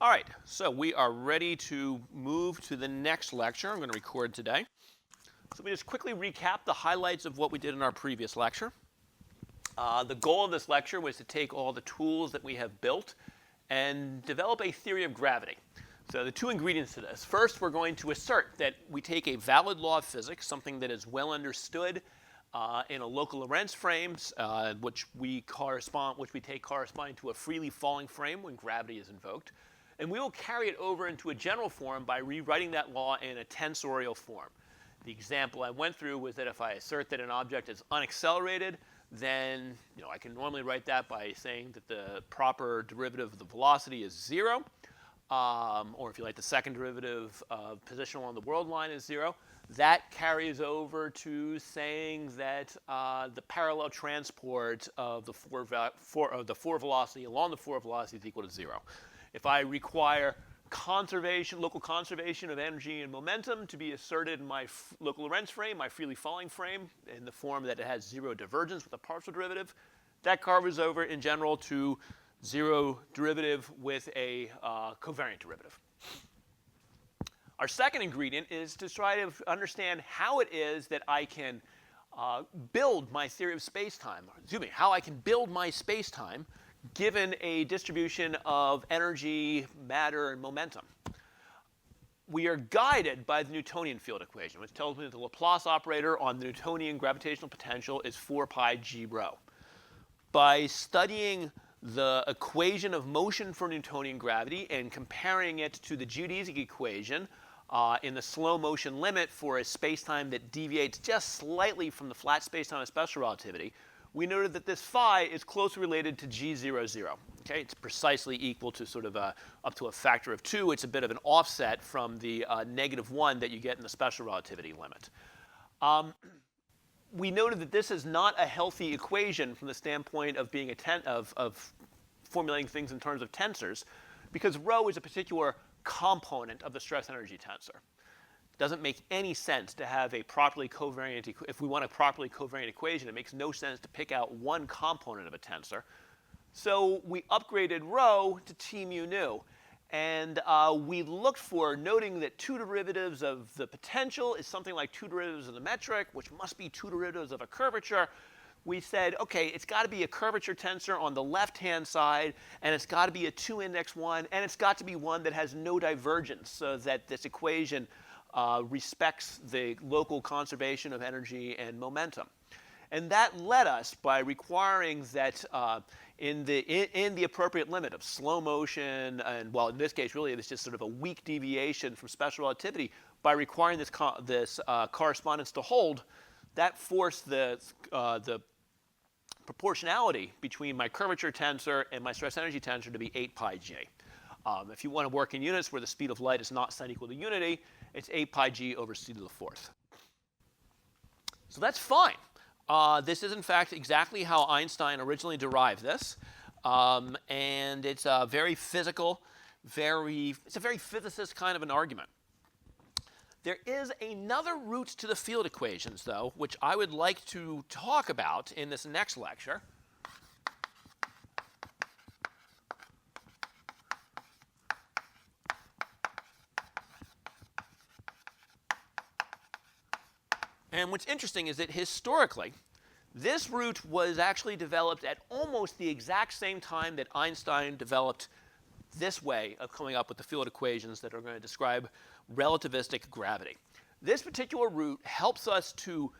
All right, so we are ready to move to the next lecture I'm going to record today. So let me just quickly recap the highlights of what we did in our previous lecture. The goal of this lecture was to take all the tools that we have built and develop a theory of gravity. So the two ingredients to this. First, we're going to assert that we take a valid law of physics, something that is well understood in a local Lorentz frame, which we take corresponding to a freely falling frame when gravity is invoked. And we will carry it over into a general form by rewriting that law in a tensorial form. The example I went through was that if I assert that an object is unaccelerated, then I can normally write that by saying that the proper derivative of the velocity is 0. Or if you like, the second derivative of position along the world line is 0. That carries over to saying that the parallel transport of the four velocity along the four velocity is equal to 0. If I require local conservation of energy and momentum to be asserted in my local Lorentz frame, my freely falling frame, in the form that it has 0 divergence with a partial derivative, that carries over in general to 0 derivative with a covariant derivative. Our second ingredient is to try to understand how it is that I can build my theory of space-time, how I can build my space-time given a distribution of energy, matter, and momentum. We are guided by the Newtonian field equation, which tells me that the Laplace operator on the Newtonian gravitational potential is 4 pi g rho. By studying the equation of motion for Newtonian gravity and comparing it to the geodesic equation in the slow motion limit for a spacetime that deviates just slightly from the flat spacetime of special relativity, we noted that this phi is closely related to g00. Okay, it's precisely equal to sort of up to a factor of 2. It's a bit of an offset from the -1 that you get in the special relativity limit. We noted that this is not a healthy equation from the standpoint of being of formulating things in terms of tensors, because rho is a particular component of the stress energy tensor. It doesn't make any sense to have a properly covariant. If we want a properly covariant equation, it makes no sense to pick out one component of a tensor. So we upgraded rho to T mu nu. And we looked for, noting that 2 derivatives of the potential is something like 2 derivatives of the metric, which must be 2 derivatives of a curvature. We said, OK, it's got to be a curvature tensor on the left-hand side, and it's got to be a 2-index one, and it's got to be one that has no divergence, so that this equation respects the local conservation of energy and momentum. And that led us, by requiring that in the appropriate limit of slow motion, and well, in this case, really, it's just sort of a weak deviation from special relativity, by requiring this correspondence to hold, that forced the proportionality between my curvature tensor and my stress energy tensor to be 8 pi g. If you want to work in units where the speed of light is not sign equal to unity, it's 8 pi g over c to the 4th. So that's fine. This is, in fact, exactly how Einstein originally derived this. And it's a very physical, it's a very physicist kind of an argument. There is another route to the field equations, though, which I would like to talk about in this next lecture. And what's interesting is that historically, this route was actually developed at almost the exact same time that Einstein developed this way of coming up with the field equations that are going to describe relativistic gravity. This particular route helps us to,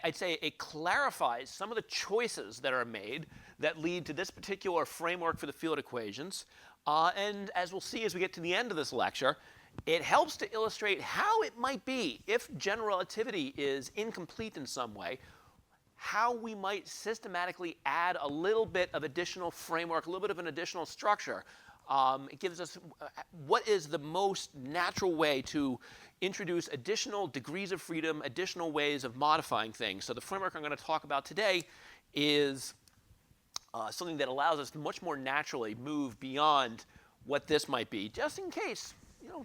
I'd say it clarifies some of the choices that are made that lead to this particular framework for the field equations. And as we'll see as we get to the end of this lecture, it helps to illustrate how it might be, if general relativity is incomplete in some way, how we might systematically add a little bit of additional framework, a little bit of an additional structure. It gives us what is the most natural way to introduce additional degrees of freedom, additional ways of modifying things. So the framework I'm going to talk about today is something that allows us to much more naturally move beyond what this might be, just in case,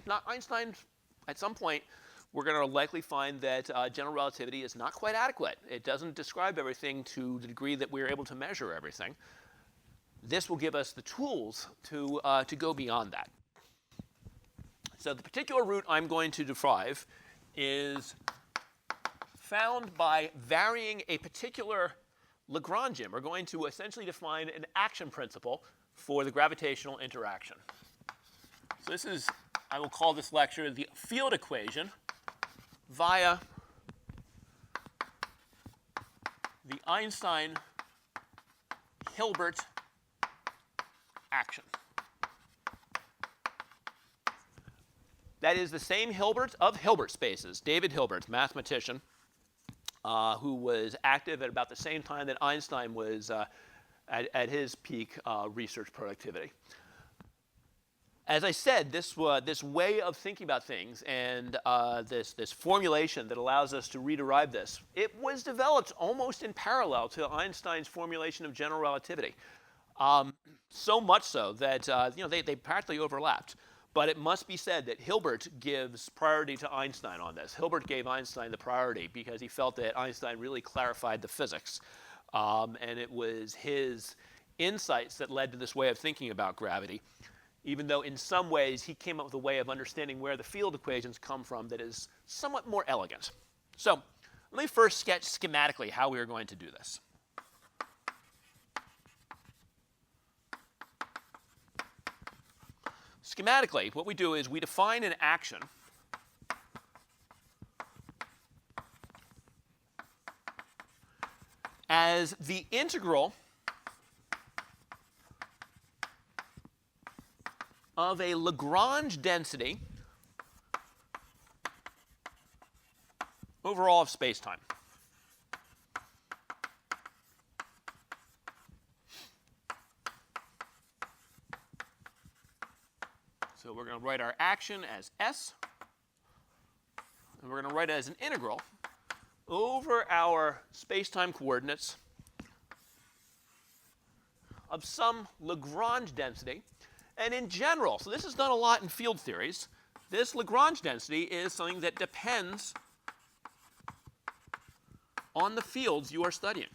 not Einstein, at some point, we're going to likely find that general relativity is not quite adequate. It doesn't describe everything to the degree that we're able to measure everything. this will give us the tools to go beyond that. So the particular root I'm going to derive is found by varying a particular Lagrangian. We're going to essentially define an action principle for the gravitational interaction. So this is, I will call this lecture the field equation via the Einstein-Hilbert action. That is the same Hilbert of Hilbert spaces, David Hilbert, mathematician, who was active at about the same time that Einstein was at his peak research productivity. As I said, this way of thinking about things and this formulation that allows us to rederive this, it was developed almost in parallel to Einstein's formulation of general relativity. So much so that they practically overlapped. But it must be said that Hilbert gives priority to Einstein on this. Hilbert gave Einstein the priority because he felt that Einstein really clarified the physics. And it was his insights that led to this way of thinking about gravity, even though in some ways he came up with a way of understanding where the field equations come from that is somewhat more elegant. So let me first sketch schematically how we are going to do this. Schematically, what we do is we define an action as the integral of a Lagrange density over all of spacetime. So we're going to write our action as S, and we're going to write it as an integral over our space-time coordinates of some Lagrange density. And in general, so this is done a lot in field theories, this Lagrange density is something that depends on the fields you are studying.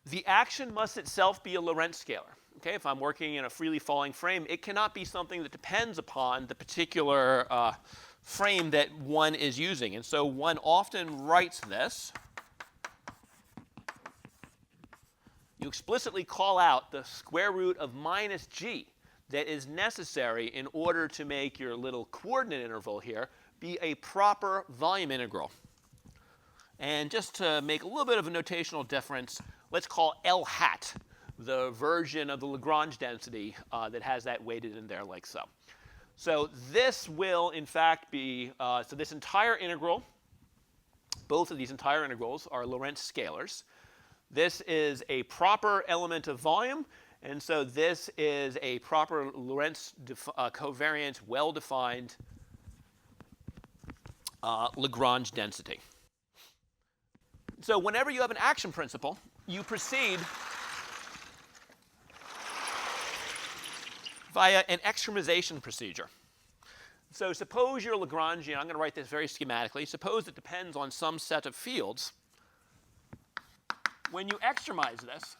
The action must itself be a Lorentz scalar. Okay, if I'm working in a freely falling frame, it cannot be something that depends upon the particular frame that one is using. And so one often writes this. You explicitly call out the square root of minus g that is necessary in order to make your little coordinate interval here be a proper volume integral. And just to make a little bit of a notational difference, let's call L hat the version of the Lagrange density that has that weighted in there like so. So this will, in fact, be, so this entire integral, both of these entire integrals are Lorentz scalars. This is a proper element of volume, and so this is a proper Lorentz covariant, well-defined Lagrange density. So whenever you have an action principle, you proceed via an extremization procedure. So suppose your Lagrangian, I'm going to write this very schematically, suppose it depends on some set of fields. When you extremize this,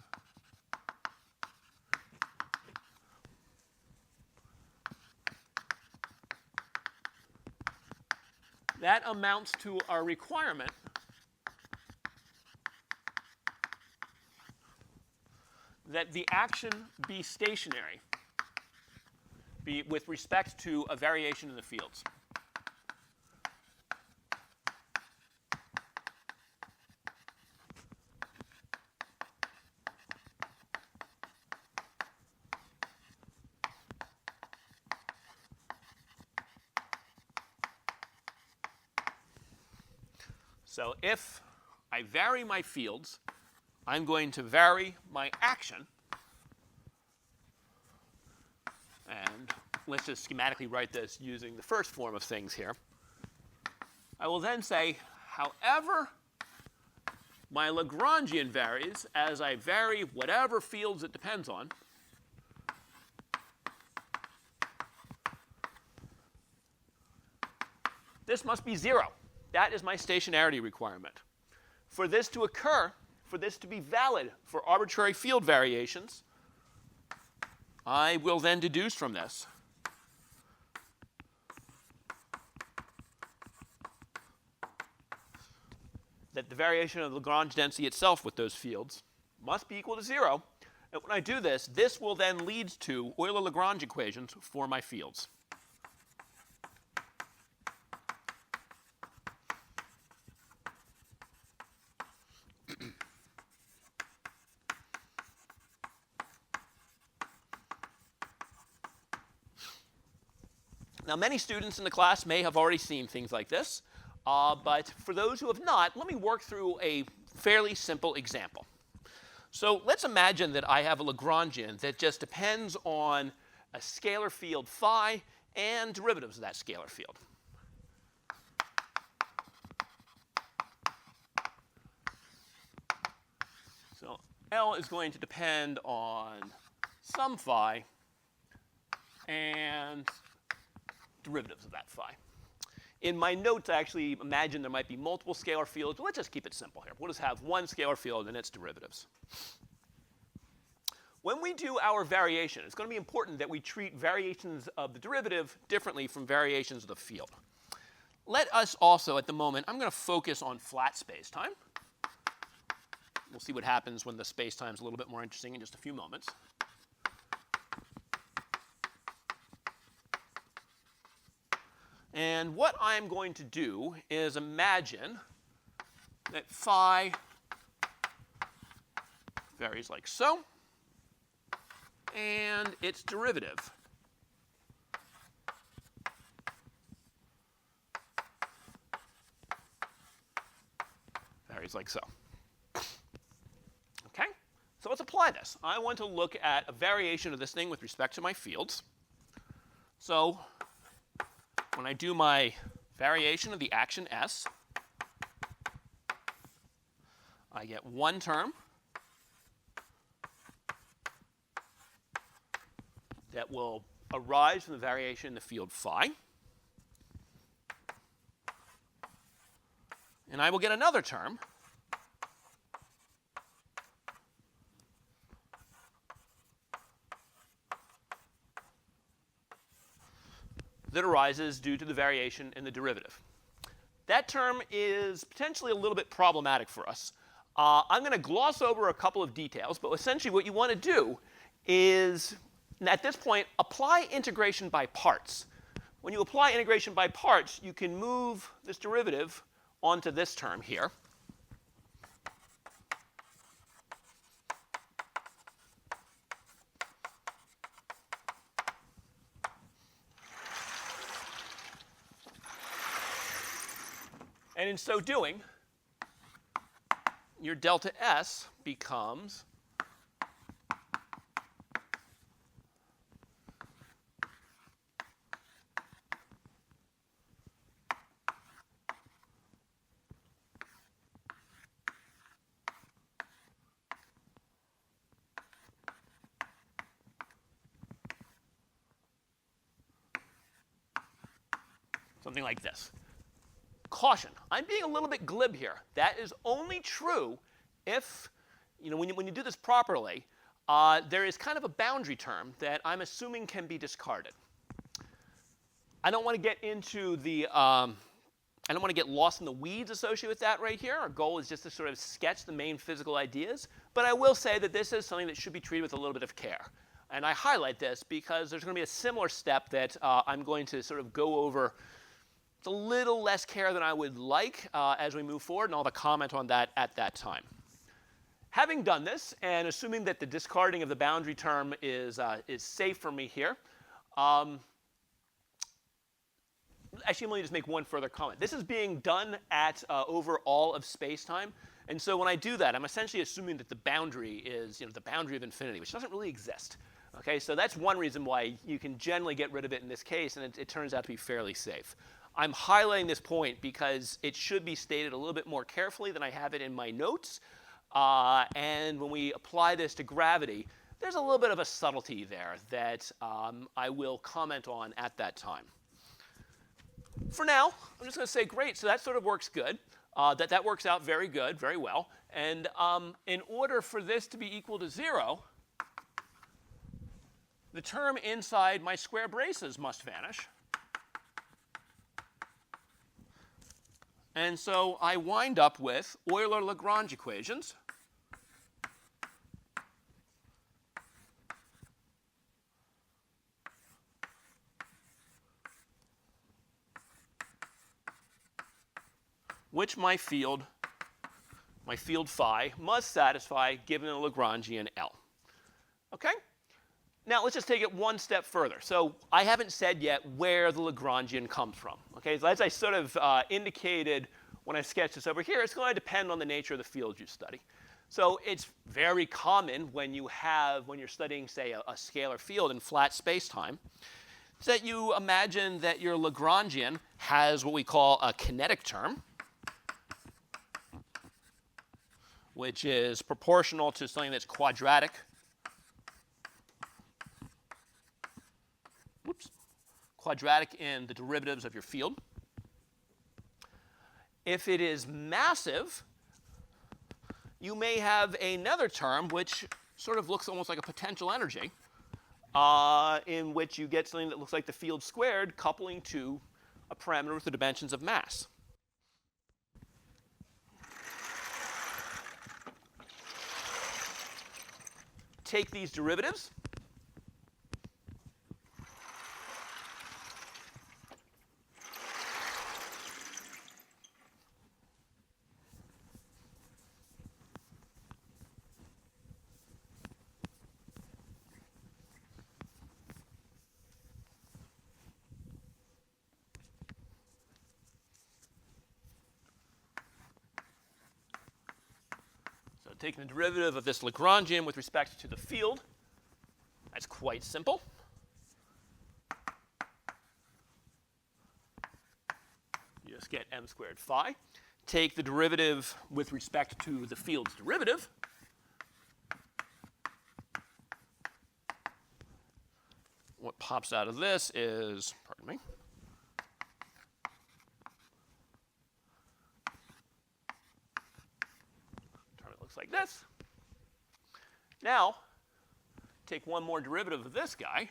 that amounts to our requirement that the action be stationary, be with respect to a variation in the fields. So if I vary my fields, I'm going to vary my action. And let's just schematically write this using the first form of things here. I will then say, however my Lagrangian varies as I vary whatever fields it depends on, this must be 0. That is my stationarity requirement. For this to occur, for this to be valid for arbitrary field variations, I will then deduce from this that the variation of the Lagrange density itself with those fields must be equal to 0. And when I do this, this will then lead to Euler-Lagrange equations for my fields. Now, many students in the class may have already seen things like this, but for those who have not, let me work through a fairly simple example. So let's imagine that I have a Lagrangian that just depends on a scalar field phi and derivatives of that scalar field. So L is going to depend on some phi and derivatives of that phi. In my notes, I actually imagine there might be multiple scalar fields, but let's just keep it simple here. We'll just have one scalar field and its derivatives. When we do our variation, it's going to be important that we treat variations of the derivative differently from variations of the field. Let us also, at the moment, I'm going to focus on flat spacetime. We'll see what happens when the spacetime is a little bit more interesting in just a few moments. And what I'm going to do is imagine that phi varies like so, and its derivative varies like so. Okay? So let's apply this. I want to look at a variation of this thing with respect to my fields. So when I do my variation of the action S, I get one term that will arise from the variation in the field phi. And I will get another term that arises due to the variation in the derivative. That term is potentially a little bit problematic for us. I'm going to gloss over a couple of details, but essentially what you want to do is, at this point, apply integration by parts. When you apply integration by parts, you can move this derivative onto this term here. And in so doing, your delta S becomes something like this. Caution, I'm being a little bit glib here. That is only true if, when you do this properly, there is kind of a boundary term that I'm assuming can be discarded. I don't want to get into the, I don't want to get lost in the weeds associated with that right here. Our goal is just to sort of sketch the main physical ideas. But I will say that this is something that should be treated with a little bit of care. And I highlight this because there's going to be a similar step that I'm going to sort of go over. It's a little less care than I would like as we move forward, and I'll have a comment on that at that time. Having done this, and assuming that the discarding of the boundary term is safe for me here, actually, let me just make one further comment. This is being done at over all of space-time, and so when I do that, I'm essentially assuming that the boundary is the boundary of infinity, which doesn't really exist. Okay, so that's one reason why you can generally get rid of it in this case, and it turns out to be fairly safe. I'm highlighting this point because it should be stated a little bit more carefully than I have it in my notes. And when we apply this to gravity, there's a little bit of a subtlety there that I will comment on at that time. For now, I'm just going to say, great, so that sort of works good. That works out very good, very well. And in order for this to be equal to 0, the term inside my square braces must vanish. And so I wind up with Euler-Lagrange equations. Which my field phi must satisfy given a Lagrangian L. Okay? Now let's just take it one step further. So I haven't said yet where the Lagrangian comes from. Okay? So as I sort of indicated when I sketched this over here, it's going to depend on the nature of the field you study. So it's very common when you're studying, say, a scalar field in flat space-time, so that you imagine that your Lagrangian has what we call a kinetic term, which is proportional to something that's quadratic. Quadratic in the derivatives of your field. If it is massive, you may have another term which sort of looks almost like a potential energy, in which you get something that looks like the field squared coupling to a parameter with the dimensions of mass. Take these derivatives. So taking the derivative of this Lagrangian with respect to the field, that's quite simple. You just get m squared phi. Take the derivative with respect to the field's derivative. What pops out of this is, pardon me, term that looks like this. Now, take one more derivative of this guy.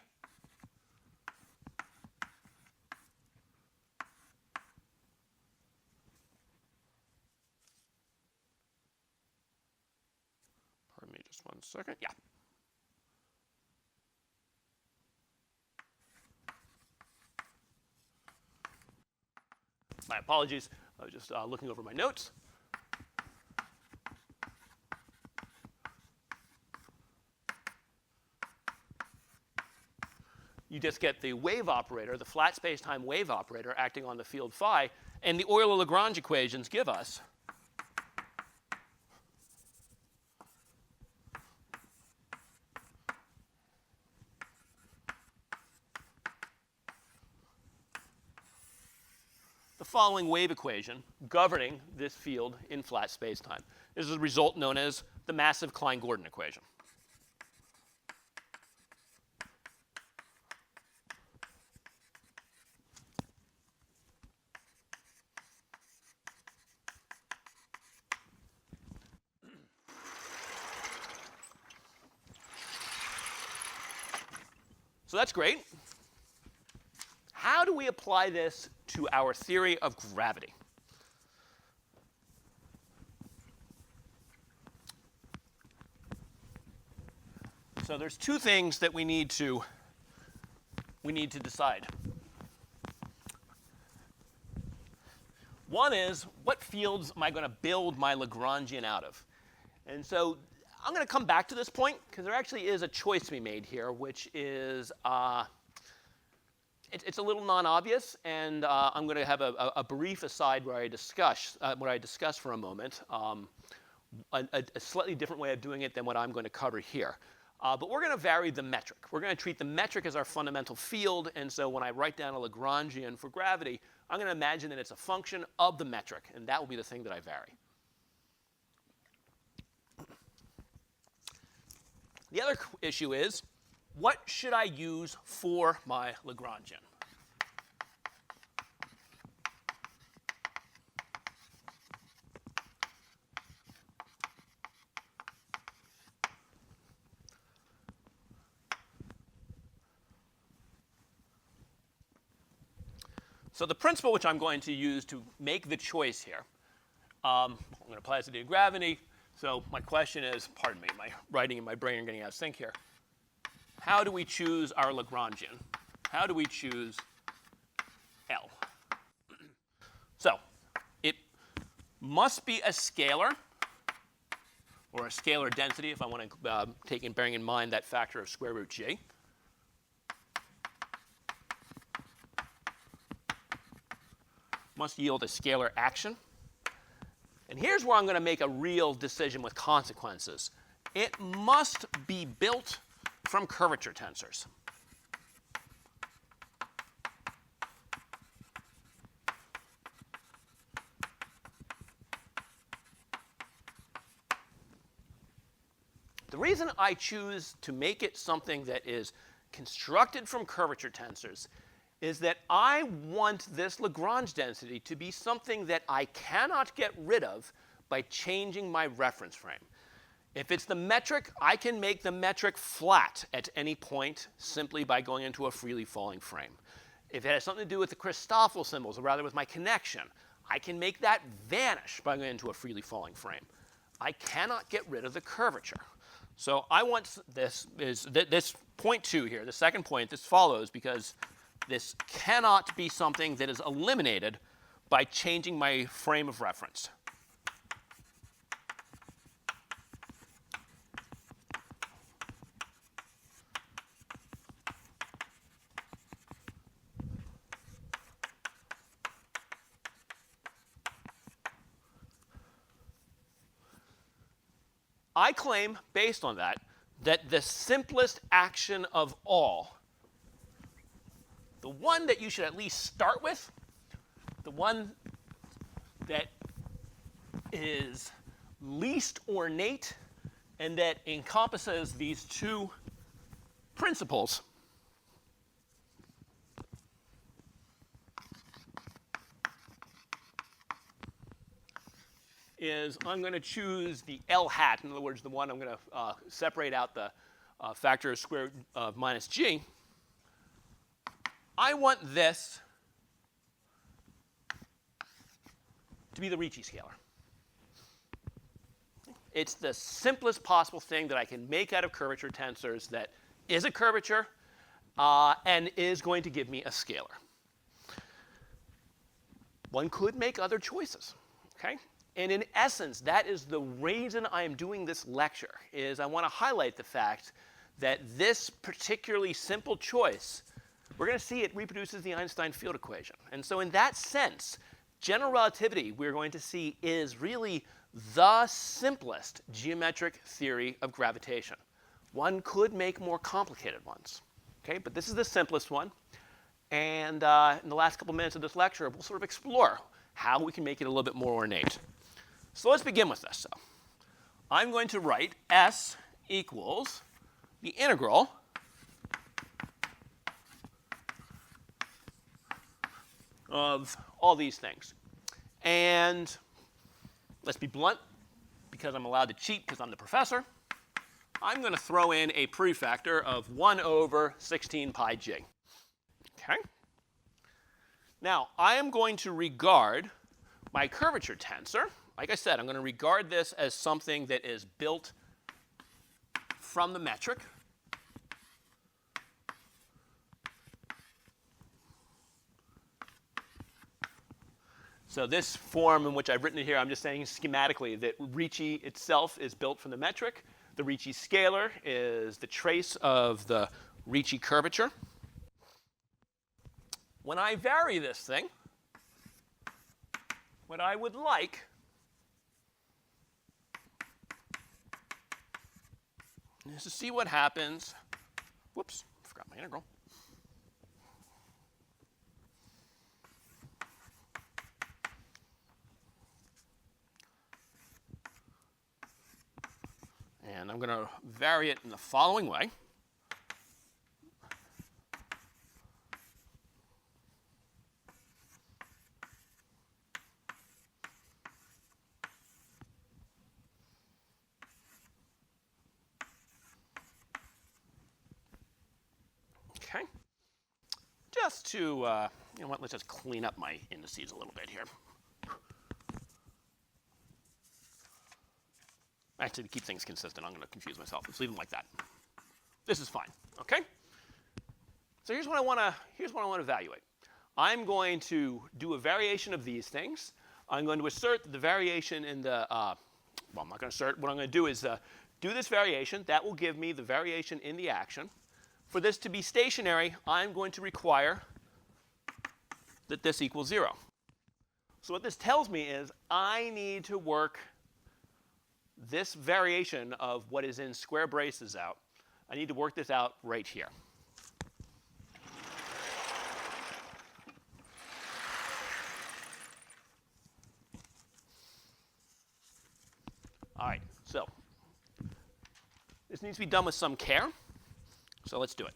Pardon me just one second. Yeah. My apologies. I was just looking over my notes. You just get the wave operator, the flat space-time wave operator acting on the field phi, and the Euler-Lagrange equations give us the following wave equation governing this field in flat space-time. This is a result known as the massive Klein-Gordon equation. So that's great. How do we apply this to our theory of gravity? So there's two things that we need to decide. One is, what fields am I going to build my Lagrangian out of? And so I'm going to come back to this point because there actually is a choice to be made here, which is it's a little non-obvious, and I'm going to have a brief aside where I discuss for a moment a slightly different way of doing it than what I'm going to cover here. But we're going to vary the metric. We're going to treat the metric as our fundamental field, and so when I write down a Lagrangian for gravity, I'm going to imagine that it's a function of the metric, and that will be the thing that I vary. The other issue is, what should I use for my Lagrangian? So the principle which I'm going to use to make the choice here, I'm going to apply this to the gravity. So my question is, pardon me, my writing in my brain are getting out of sync here. How do we choose our Lagrangian? How do we choose L? So it must be a scalar, or a scalar density if I want to bearing in mind that factor of square root g. Must yield a scalar action. And here's where I'm going to make a real decision with consequences. It must be built from curvature tensors. The reason I choose to make it something that is constructed from curvature tensors is that I want this Lagrange density to be something that I cannot get rid of by changing my reference frame. If it's the metric, I can make the metric flat at any point simply by going into a freely falling frame. If it has something to do with the Christoffel symbols, or rather with my connection, I can make that vanish by going into a freely falling frame. I cannot get rid of the curvature. So I want this point 2 here, the second point, this follows because this cannot be something that is eliminated by changing my frame of reference. I claim, based on that the simplest action of all, the one that you should at least start with, the one that is least ornate and that encompasses these two principles, is I'm going to choose the L hat. In other words, the one I'm going to separate out the factor of square root of minus g. I want this to be the Ricci scalar. It's the simplest possible thing that I can make out of curvature tensors that is a curvature and is going to give me a scalar. One could make other choices, okay? And in essence, that is the reason I am doing this lecture, is I want to highlight the fact that this particularly simple choice, we're going to see it reproduces the Einstein field equation. And so in that sense, general relativity, we're going to see, is really the simplest geometric theory of gravitation. One could make more complicated ones, okay? But this is the simplest one. And in the last couple minutes of this lecture, we'll sort of explore how we can make it a little bit more ornate. So let's begin with this. So I'm going to write S equals the integral of all these things. And let's be blunt, because I'm allowed to cheat because I'm the professor. I'm going to throw in a prefactor of 1 over 16 pi g. Okay? Now, I am going to regard my curvature tensor. Like I said, I'm going to regard this as something that is built from the metric. So this form in which I've written it here, I'm just saying schematically that Ricci itself is built from the metric. The Ricci scalar is the trace of the Ricci curvature. When I vary this thing, what I would like is to see what happens. Whoops, forgot my integral. And I'm going to vary it in the following way. Okay. Just to You know what? Let's just clean up my indices a little bit here. Actually, to keep things consistent, I'm going to confuse myself. Let's leave them like that. This is fine. Okay. So here's what I want to evaluate. I'm going to do a variation of these things. I'm going to assert that the variation in the well, I'm not going to assert. What I'm going to do is do this variation. That will give me the variation in the action. For this to be stationary, I'm going to require that this equals 0. So what this tells me is I need to work this variation of what is in square braces out. I need to work this out right here. All right, so this needs to be done with some care. So let's do it.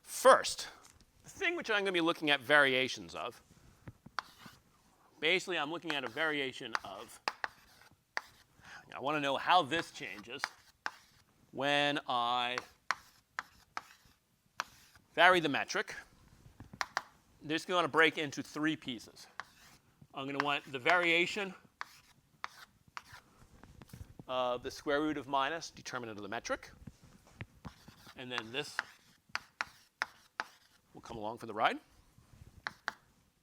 First, the thing which I'm going to be looking at variations of, basically I'm looking at a variation of, I want to know how this changes when I vary the metric. This is going to break into 3 pieces. I'm going to want the variation of the square root of minus determinant of the metric. And then this will come along for the ride.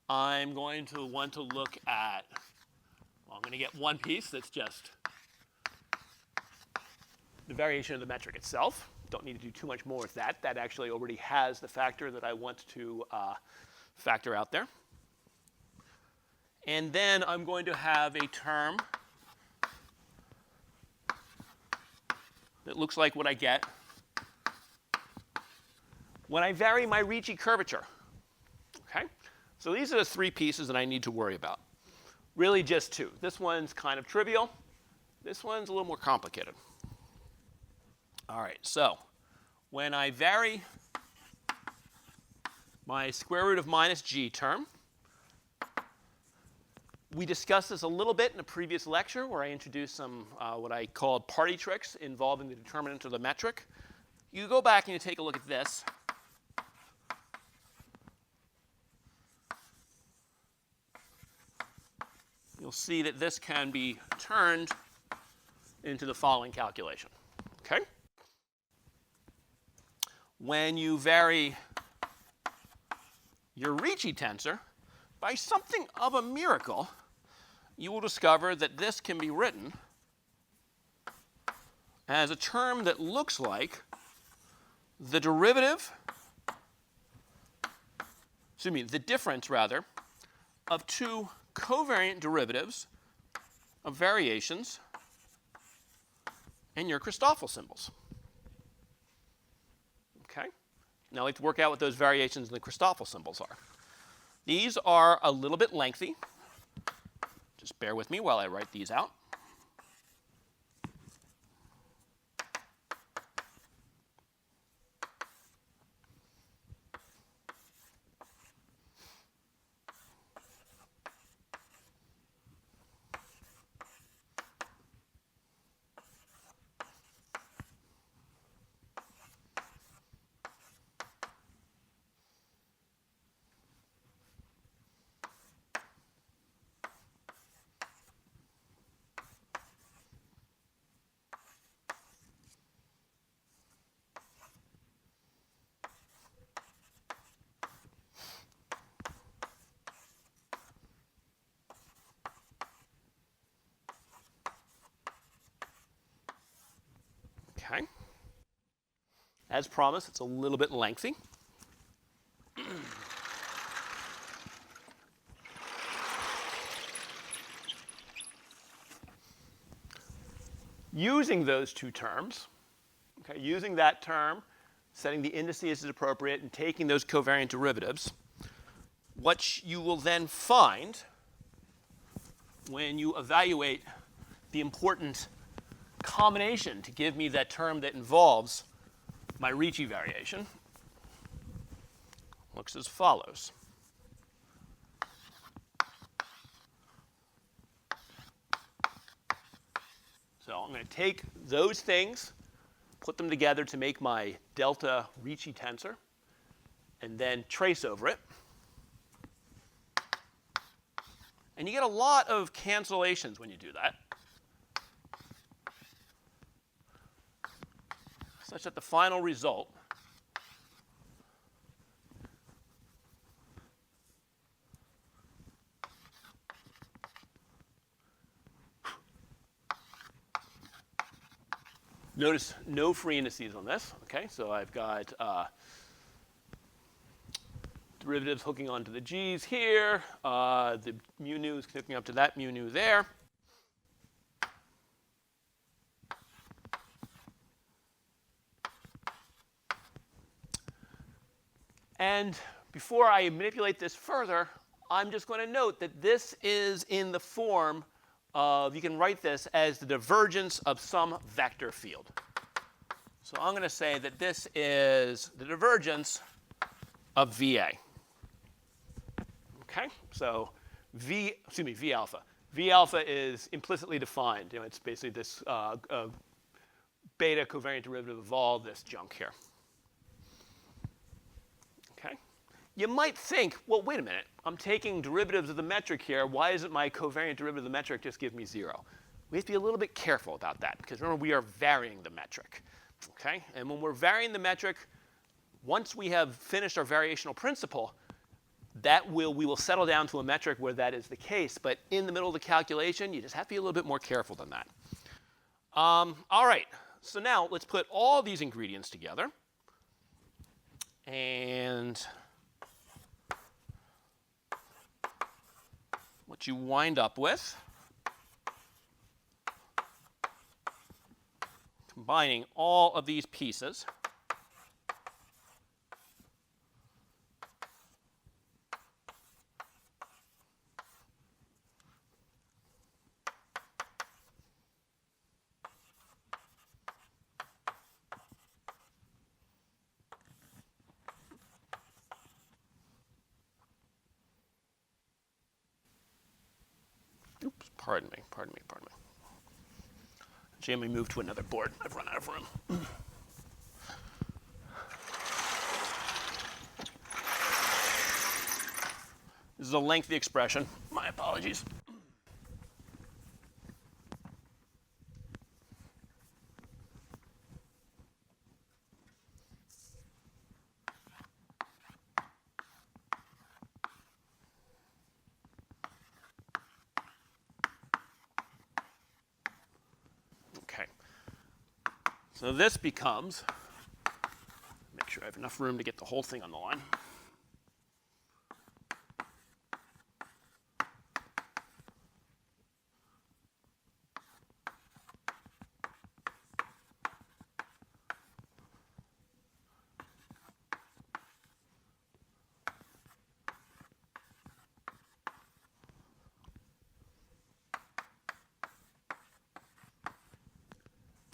I'm going to want to look at, well, I'm going to get one piece that's just the variation of the metric itself. Don't need to do too much more with that. That actually already has the factor that I want to factor out there. And then I'm going to have a term that looks like what I get when I vary my Ricci curvature. Okay? So these are the 3 pieces that I need to worry about. Really just 2. This one's kind of trivial. This one's a little more complicated. All right, so when I vary my square root of minus g term, we discussed this a little bit in a previous lecture where I introduced some what I called party tricks involving the determinant of the metric. You go back and you take a look at this. You'll see that this can be turned into the following calculation. Okay? When you vary your Ricci tensor, by something of a miracle, you will discover that this can be written as a term that looks like the derivative, excuse me, the difference, rather, of 2 covariant derivatives of variations in your Christoffel symbols. Okay? Now I'd like to work out what those variations in the Christoffel symbols are. These are a little bit lengthy. Just bear with me while I write these out. Okay. As promised, it's a little bit lengthy. Using those 2 terms, okay, using that term, setting the indices as appropriate, and taking those covariant derivatives, what you will then find when you evaluate the important combination to give me that term that involves my Ricci variation looks as follows. So I'm going to take those things, put them together to make my delta Ricci tensor, and then trace over it. And you get a lot of cancellations when you do that, such that the final result notice no free indices on this. Okay, so I've got derivatives hooking onto the g's here. The mu nu is hooking up to that mu nu there. And before I manipulate this further, I'm just going to note that this is in the form of, you can write this as the divergence of some vector field. So I'm going to say that this is the divergence of VA. Okay, so V alpha. V alpha is implicitly defined. You know, it's basically this beta covariant derivative of all this junk here. Okay, you might think, well, wait a minute. I'm taking derivatives of the metric here. Why isn't my covariant derivative of the metric just give me 0? We have to be a little bit careful about that because remember we are varying the metric. Okay, and when we're varying the metric, once we have finished our variational principle, we will settle down to a metric where that is the case. But in the middle of the calculation, you just have to be a little bit more careful than that. All right, so now let's put all these ingredients together. And what you wind up with, combining all of these pieces, oops, pardon me. Actually, let me move to another board. I've run out of room. This is a lengthy expression. My apologies. So this becomes, make sure I have enough room to get the whole thing on the line.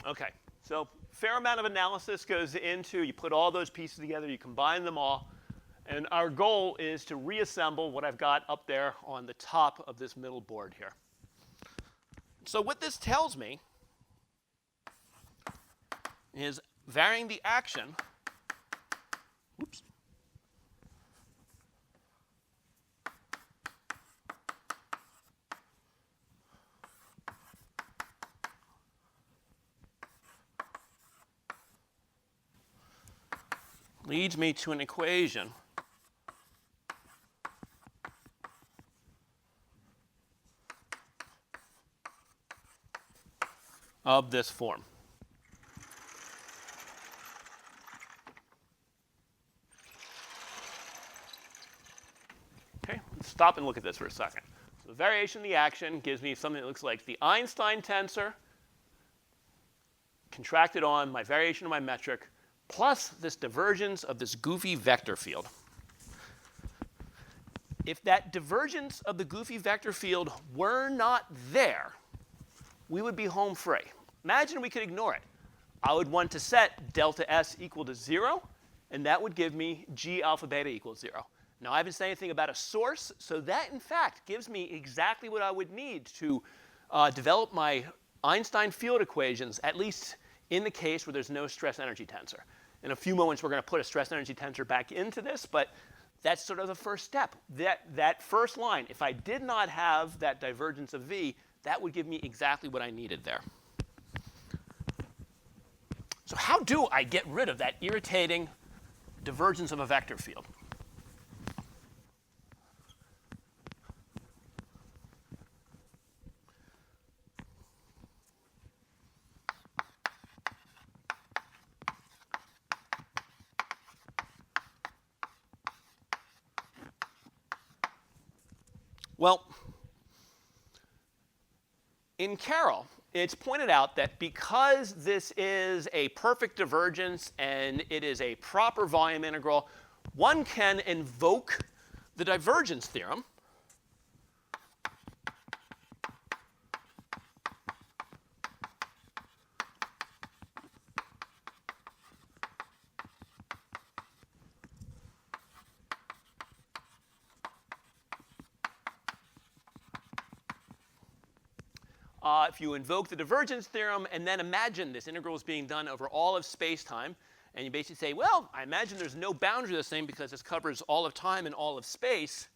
Okay. So fair amount of analysis goes into, you put all those pieces together, you combine them all, and our goal is to reassemble what I've got up there on the top of this middle board here. So what this tells me is varying the action, whoops, leads me to an equation of this form. Okay, let's stop and look at this for a second. So the variation of the action gives me something that looks like the Einstein tensor contracted on my variation of my metric plus this divergence of this goofy vector field. If that divergence of the goofy vector field were not there, we would be home free. Imagine we could ignore it. I would want to set delta S equal to 0, and that would give me G alpha beta equals 0. Now, I haven't said anything about a source, so that, in fact, gives me exactly what I would need to develop my Einstein field equations, at least in the case where there's no stress-energy tensor. In a few moments, we're going to put a stress-energy tensor back into this, but that's sort of the first step. That first line, if I did not have that divergence of V, that would give me exactly what I needed there. So how do I get rid of that irritating divergence of a vector field? Well, in Carroll, it's pointed out that because this is a perfect divergence and it is a proper volume integral, one can invoke the divergence theorem if you invoke the divergence theorem and then imagine this integral is being done over all of space-time, and you basically say, well, I imagine there's no boundary to this thing because this covers all of time and all of space,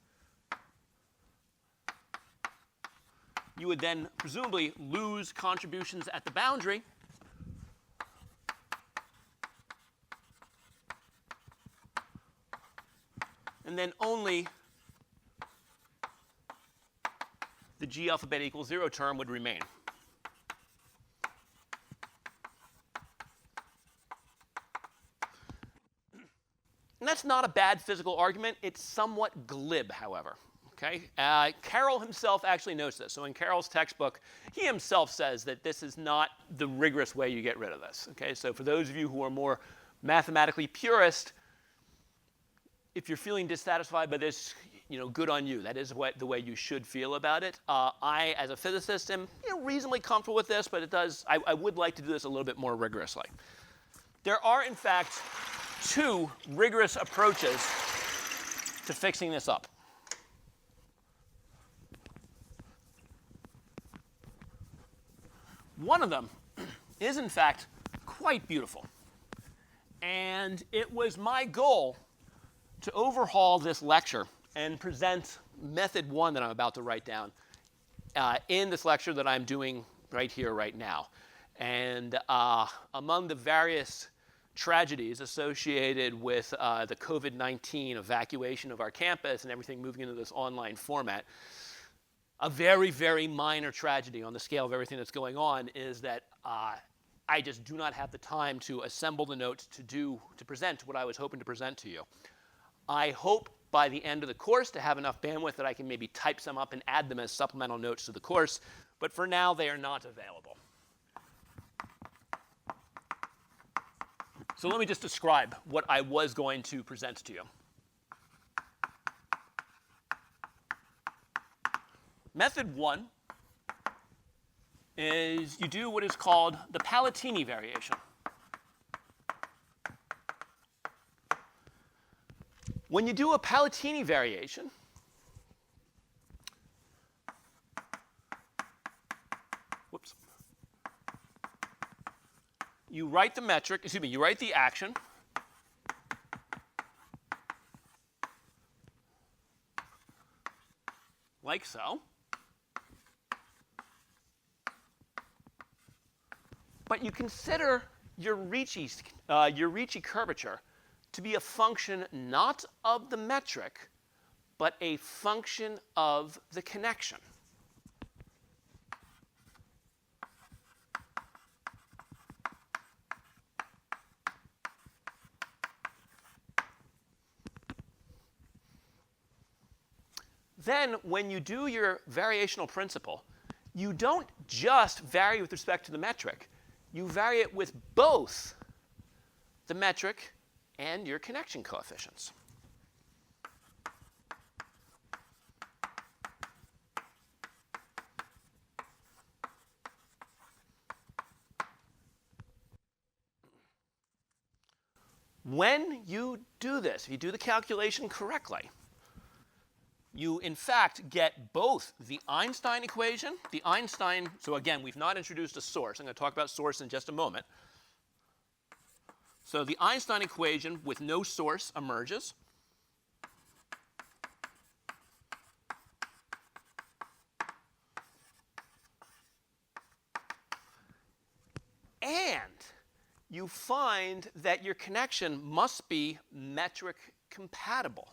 you would then presumably lose contributions at the boundary. And then only the G alpha beta equals 0 term would remain. And that's not a bad physical argument. It's somewhat glib, however. Okay? Carroll himself actually knows this. So in Carroll's textbook, he himself says that this is not the rigorous way you get rid of this. Okay? So for those of you who are more mathematically purist, if you're feeling dissatisfied by this, good on you. That is the way you should feel about it. I, as a physicist, am reasonably comfortable with this, but I would like to do this a little bit more rigorously. There are, in fact, two rigorous approaches to fixing this up. One of them is, in fact, quite beautiful. And it was my goal to overhaul this lecture and present method 1 that I'm about to write down in this lecture that I'm doing right here, right now. And among the various tragedies associated with the COVID-19 evacuation of our campus and everything moving into this online format, a very, very minor tragedy on the scale of everything that's going on is that I just do not have the time to assemble the notes to present what I was hoping to present to you. I hope by the end of the course to have enough bandwidth that I can maybe type some up and add them as supplemental notes to the course, but for now they are not available. So let me just describe what I was going to present to you. Method 1 is you do what is called the Palatini variation. When you do a Palatini variation, you write the metric, you write the action, like so. But you consider your Ricci curvature to be a function not of the metric, but a function of the connection. Then, when you do your variational principle, you don't just vary with respect to the metric. You vary it with both the metric and your connection coefficients. When you do this, if you do the calculation correctly, you in fact get both the Einstein equation, so again, we've not introduced a source. I'm going to talk about source in just a moment. So the Einstein equation with no source emerges. And you find that your connection must be metric compatible.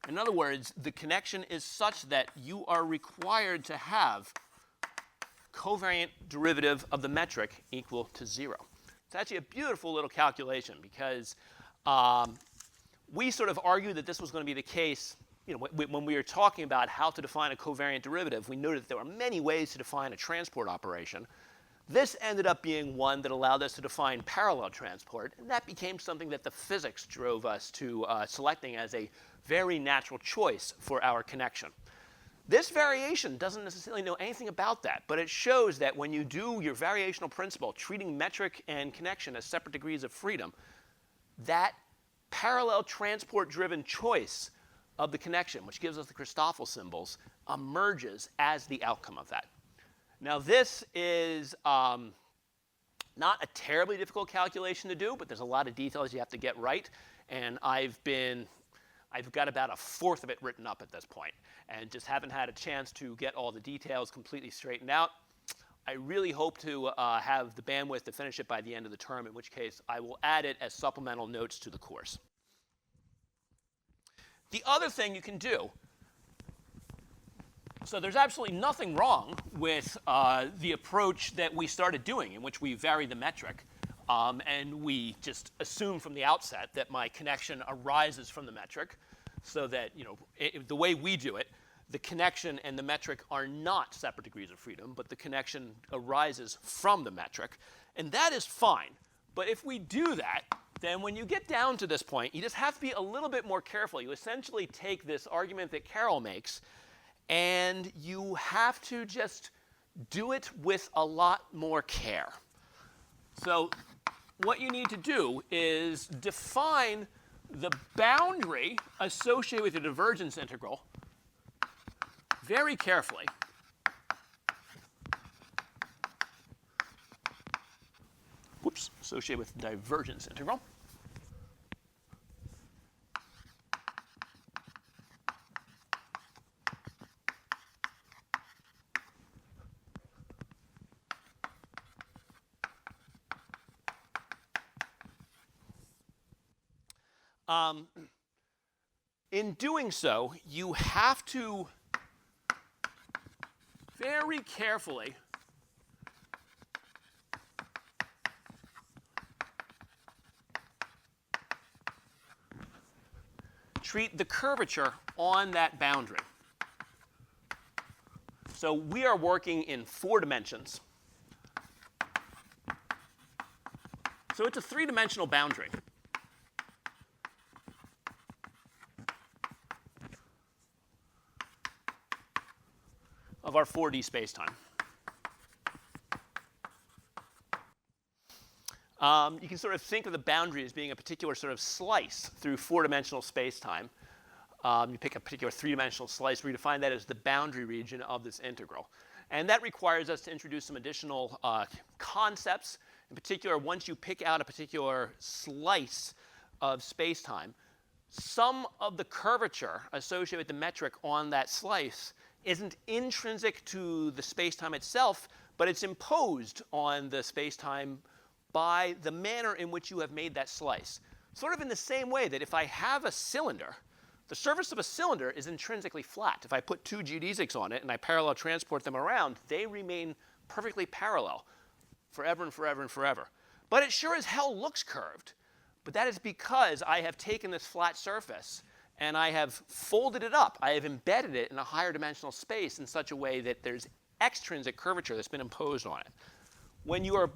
In other words, the connection is such that you are required to have covariant derivative of the metric equal to 0. It's actually a beautiful little calculation because we sort of argued that this was going to be the case. When we were talking about how to define a covariant derivative, we noted that there were many ways to define a transport operation. This ended up being one that allowed us to define parallel transport, and that became something that the physics drove us to selecting as a very natural choice for our connection. This variation doesn't necessarily know anything about that, but it shows that when you do your variational principle, treating metric and connection as separate degrees of freedom, that parallel transport-driven choice of the connection, which gives us the Christoffel symbols, emerges as the outcome of that. Now, this is not a terribly difficult calculation to do, but there's a lot of details you have to get right. And I've got about a fourth of it written up at this point, and just haven't had a chance to get all the details completely straightened out. I really hope to have the bandwidth to finish it by the end of the term, in which case I will add it as supplemental notes to the course. The other thing you can do, so there's absolutely nothing wrong with the approach that we started doing, in which we vary the metric, and we just assume from the outset that my connection arises from the metric, so that the way we do it, the connection and the metric are not separate degrees of freedom, but the connection arises from the metric, and that is fine. But if we do that, then when you get down to this point, you just have to be a little bit more careful. You essentially take this argument that Carroll makes, and you have to just do it with a lot more care. So what you need to do is define the boundary associated with the divergence integral very carefully. Whoops, associated with divergence integral. In doing so, you have to very carefully treat the curvature on that boundary. So we are working in 4 dimensions. So it's a 3-dimensional boundary. Of our 4D spacetime. You can sort of think of the boundary as being a particular sort of slice through 4-dimensional spacetime. You pick a particular 3-dimensional slice, we define that as the boundary region of this integral. And that requires us to introduce some additional concepts. In particular, once you pick out a particular slice of spacetime, some of the curvature associated with the metric on that slice isn't intrinsic to the spacetime itself, but it's imposed on the spacetime by the manner in which you have made that slice. Sort of in the same way that if I have a cylinder, the surface of a cylinder is intrinsically flat. If I put 2 geodesics on it and I parallel transport them around, they remain perfectly parallel forever and forever and forever. But it sure as hell looks curved. But that is because I have taken this flat surface and I have folded it up. I have embedded it in a higher dimensional space in such a way that there's extrinsic curvature that's been imposed on it. When you are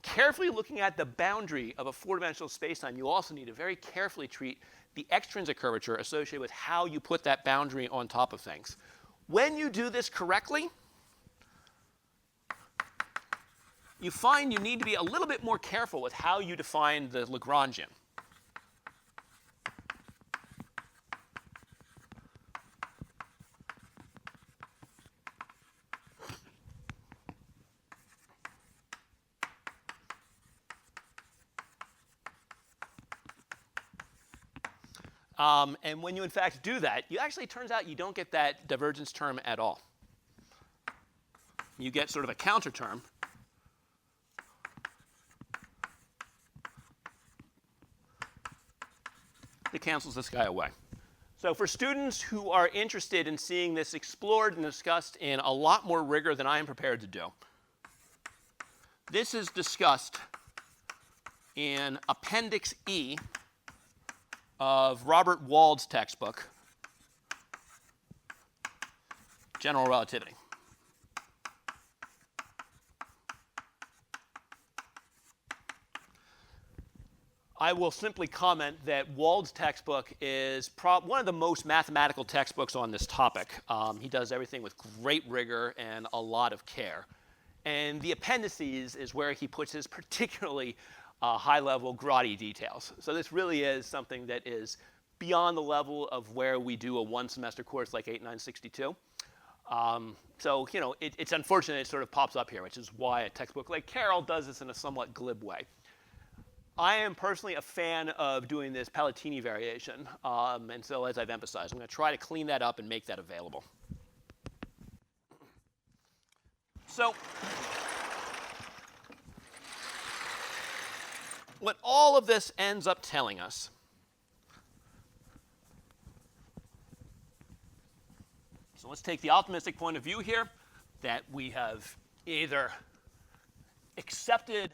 carefully looking at the boundary of a 4-dimensional spacetime, you also need to very carefully treat the extrinsic curvature associated with how you put that boundary on top of things. When you do this correctly, you find you need to be a little bit more careful with how you define the Lagrangian. And when you, in fact, do that, you actually, it turns out you don't get that divergence term at all. You get sort of a counter term. That cancels this guy away. So for students who are interested in seeing this explored and discussed in a lot more rigor than I am prepared to do, this is discussed in Appendix E of Robert Wald's textbook, General Relativity. I will simply comment that Wald's textbook is one of the most mathematical textbooks on this topic. He does everything with great rigor and a lot of care. And the appendices is where he puts his particularly high-level grotty details. So this really is something that is beyond the level of where we do a one-semester course like 8962. So, you know, it's unfortunate it sort of pops up here, which is why a textbook like Carroll does this in a somewhat glib way. I am personally a fan of doing this Palatini variation, and so as I've emphasized, I'm going to try to clean that up and make that available. So what all of this ends up telling us so let's take the optimistic point of view here, that we have either accepted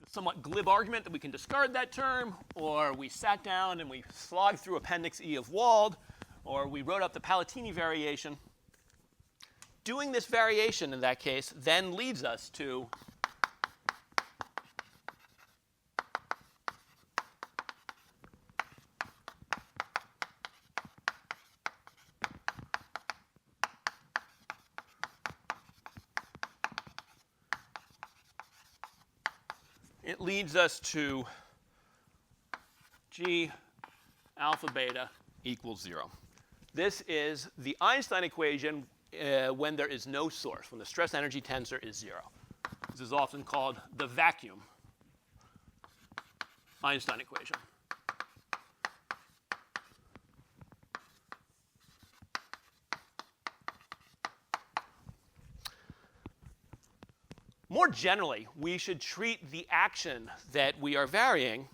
somewhat glib argument that we can discard that term, or we sat down and we slogged through Appendix E of Wald, or we wrote up the Palatini variation. Doing this variation in that case then leads us to G alpha beta equals 0. This is the Einstein equation when there is no source, when the stress energy tensor is 0. This is often called the vacuum Einstein equation. More generally, we should treat the action that we are varying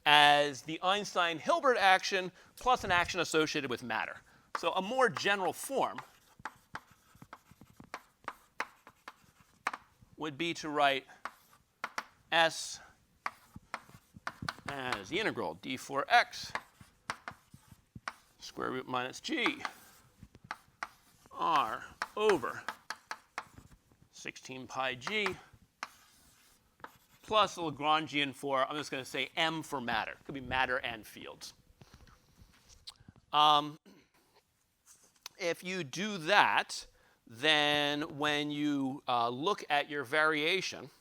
as the Einstein-Hilbert action plus an action associated with matter. So a more general form would be to write S as the integral d4x square root minus g r over 16 pi g plus the Lagrangian for, I'm just going to say m for matter. It could be matter and fields. If you do that, then when you look at your variation,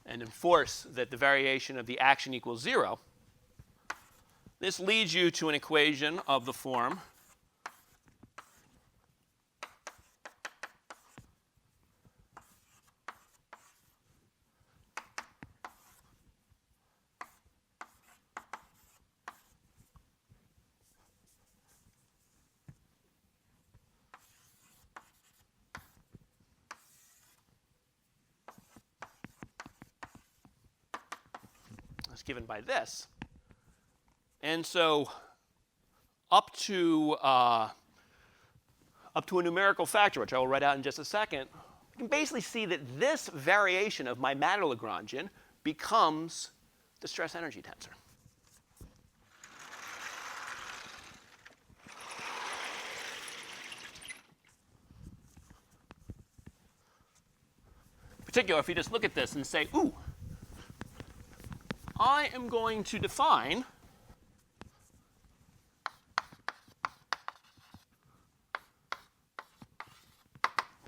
and enforce that the variation of the action equals 0, this leads you to an equation of the form as given by this. And so up to a numerical factor, which I will write out in just a second, you can basically see that this variation of my matter Lagrangian becomes the stress energy tensor. In particular, if you just look at this and say, ooh, I am going to define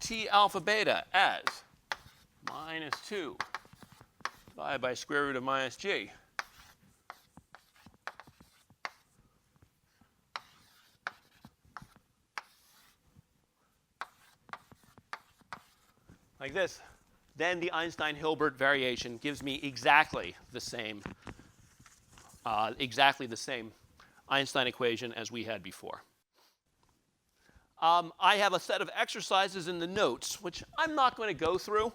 T alpha beta as minus 2 divided by square root of minus g. Like this, then the Einstein-Hilbert variation gives me exactly the same Einstein equation as we had before. I have a set of exercises in the notes, which I'm not going to go through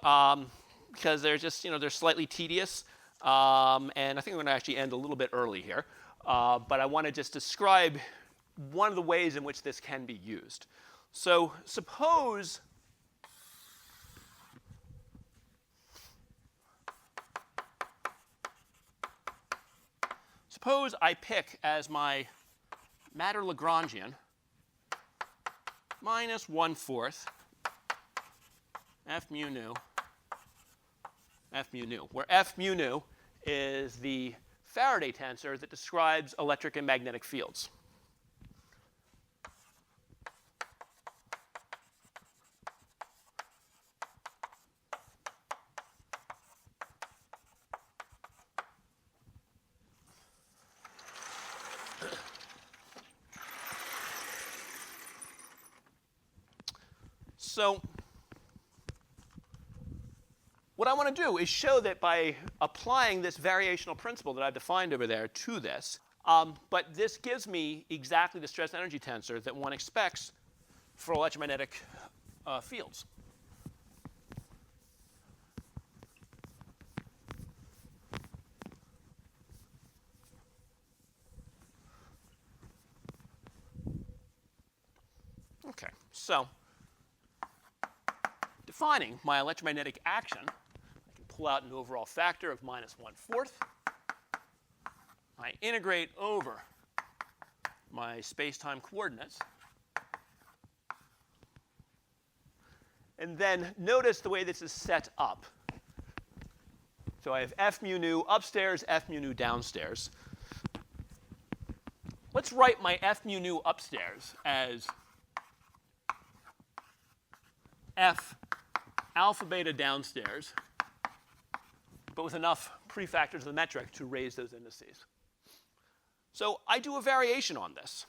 because they're just, they're slightly tedious. And I think I'm going to actually end a little bit early here. But I want to just describe one of the ways in which this can be used. So suppose I pick as my matter Lagrangian minus 1/4 f mu nu, where f mu nu is the Faraday tensor that describes electric and magnetic fields. So what I want to do is show that by applying this variational principle that I've defined over there to this, but this gives me exactly the stress energy tensor that one expects for electromagnetic fields. Okay, so defining my electromagnetic action, I can pull out an overall factor of minus 1/4. I integrate over my space-time coordinates. And then notice the way this is set up. So I have f mu nu upstairs, f mu nu downstairs. Let's write my f mu nu upstairs as f alpha beta downstairs, but with enough prefactors of the metric to raise those indices. So I do a variation on this.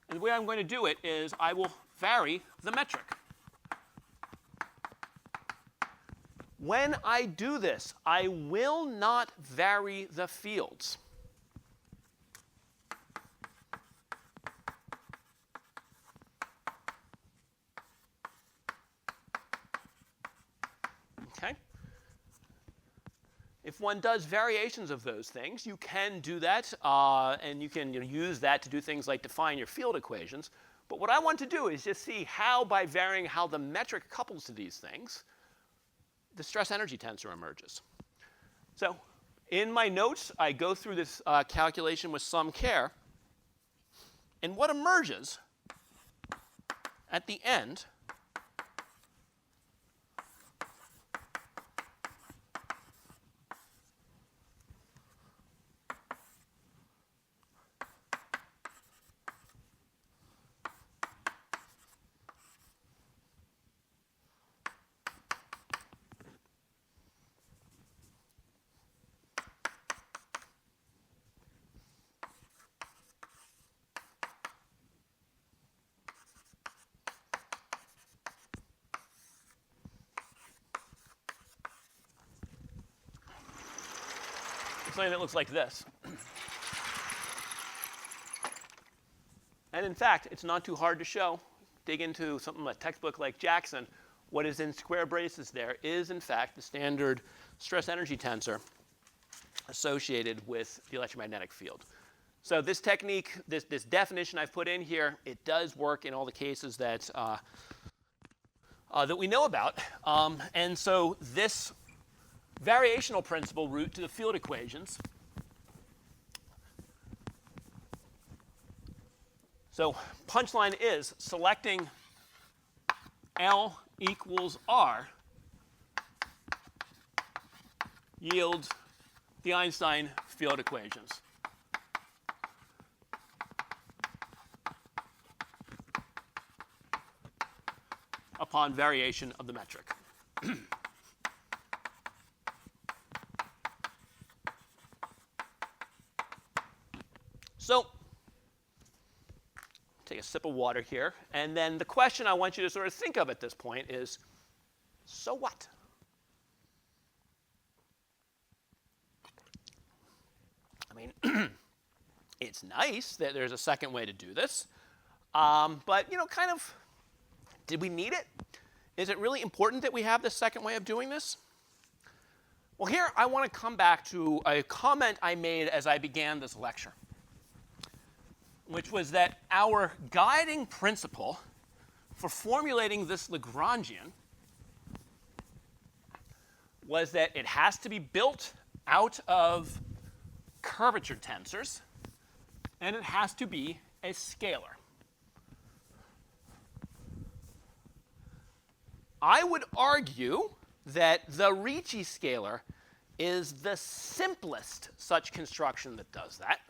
And the way I'm going to do it is I will vary the metric. When I do this, I will not vary the fields. Okay? If one does variations of those things, you can do that, and you can use that to do things like define your field equations. But what I want to do is just see how, by varying how the metric couples to these things, the stress energy tensor emerges. So in my notes, I go through this calculation with some care. And what emerges at the end something that looks like this. And in fact, it's not too hard to show. Dig into something like a textbook like Jackson. What is in square braces there is, in fact, the standard stress energy tensor associated with the electromagnetic field. So this technique, this definition I've put in here, it does work in all the cases that we know about. And so this variational principle route to the field equations. So punchline is selecting L equals R yields the Einstein field equations. upon variation of the metric. So take a sip of water here. And then the question I want you to sort of think of at this point is, so what? I mean, it's nice that there's a second way to do this. But, you know, kind of, did we need it? Is it really important that we have this second way of doing this? Well, here I want to come back to a comment I made as I began this lecture, which was that our guiding principle for formulating this Lagrangian was that it has to be built out of curvature tensors, and it has to be a scalar. I would argue that the Ricci scalar is the simplest such construction that does that.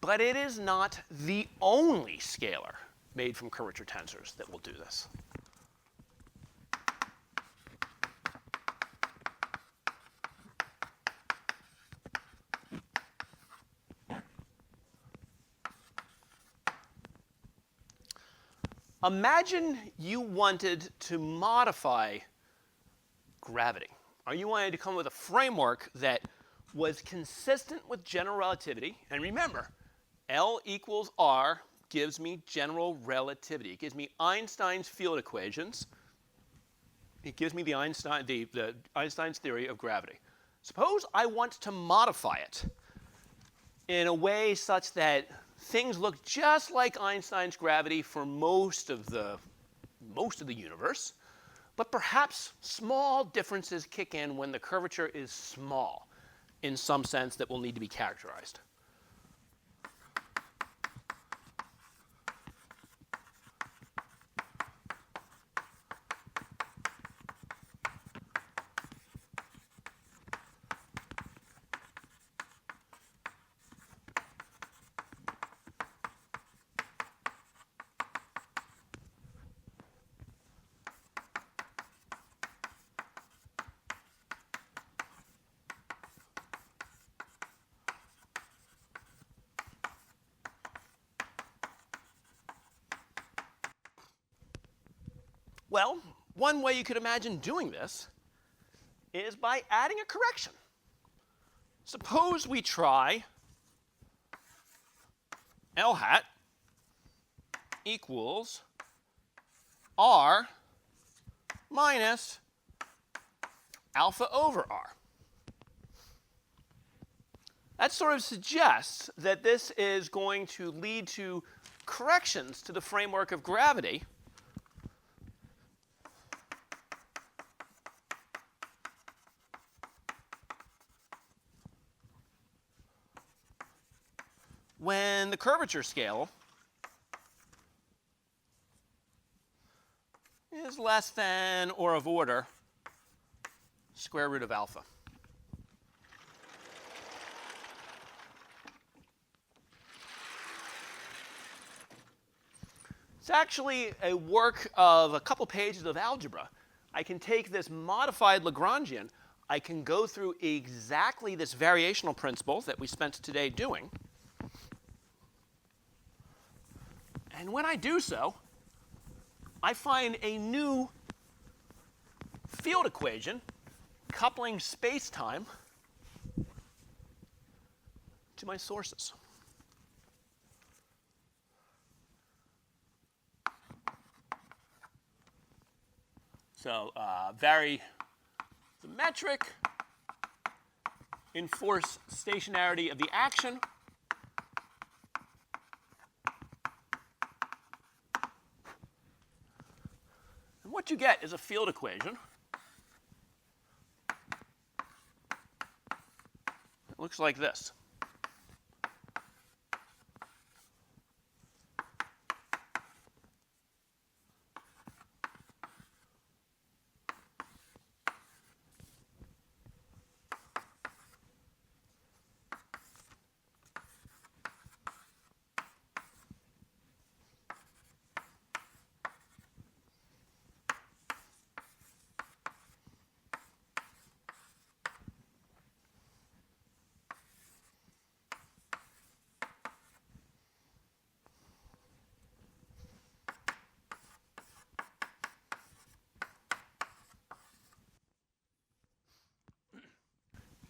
But it is not the only scalar made from curvature tensors that will do this. Imagine you wanted to modify gravity, or you wanted to come up with a framework that was consistent with general relativity. And remember, L equals R gives me general relativity. It gives me Einstein's field equations. It gives me the Einstein's theory of gravity. Suppose I want to modify it in a way such that things look just like Einstein's gravity for most of the universe, but perhaps small differences kick in when the curvature is small in some sense that will need to be characterized. Well, one way you could imagine doing this is by adding a correction. Suppose we try L hat equals R minus alpha over R. That sort of suggests that this is going to lead to corrections to the framework of gravity when the curvature scale is less than or of order square root of alpha. It's actually a work of a couple pages of algebra. I can take this modified Lagrangian, I can go through exactly this variational principle that we spent today doing. And when I do so, I find a new field equation coupling space-time to my sources. So vary the metric, enforce stationarity of the action, and what you get is a field equation. It looks like this.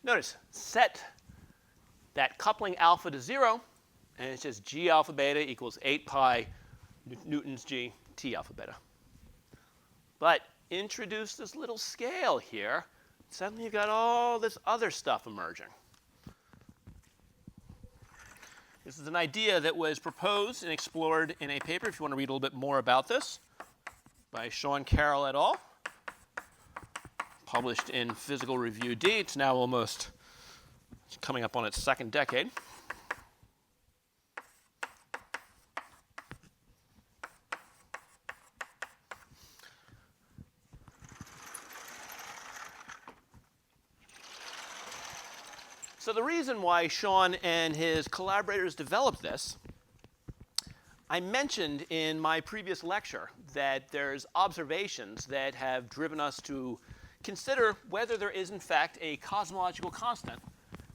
notice, set that coupling alpha to 0, and it's just g alpha beta equals 8 pi newtons g t alpha beta. But introduce this little scale here, suddenly you've got all this other stuff emerging. This is an idea that was proposed and explored in a paper, if you want to read a little bit more about this, by Sean Carroll et al., published in Physical Review D. It's now almost coming up on its second decade. So the reason why Sean and his collaborators developed this, I mentioned in my previous lecture that there's observations that have driven us to consider whether there is in fact a cosmological constant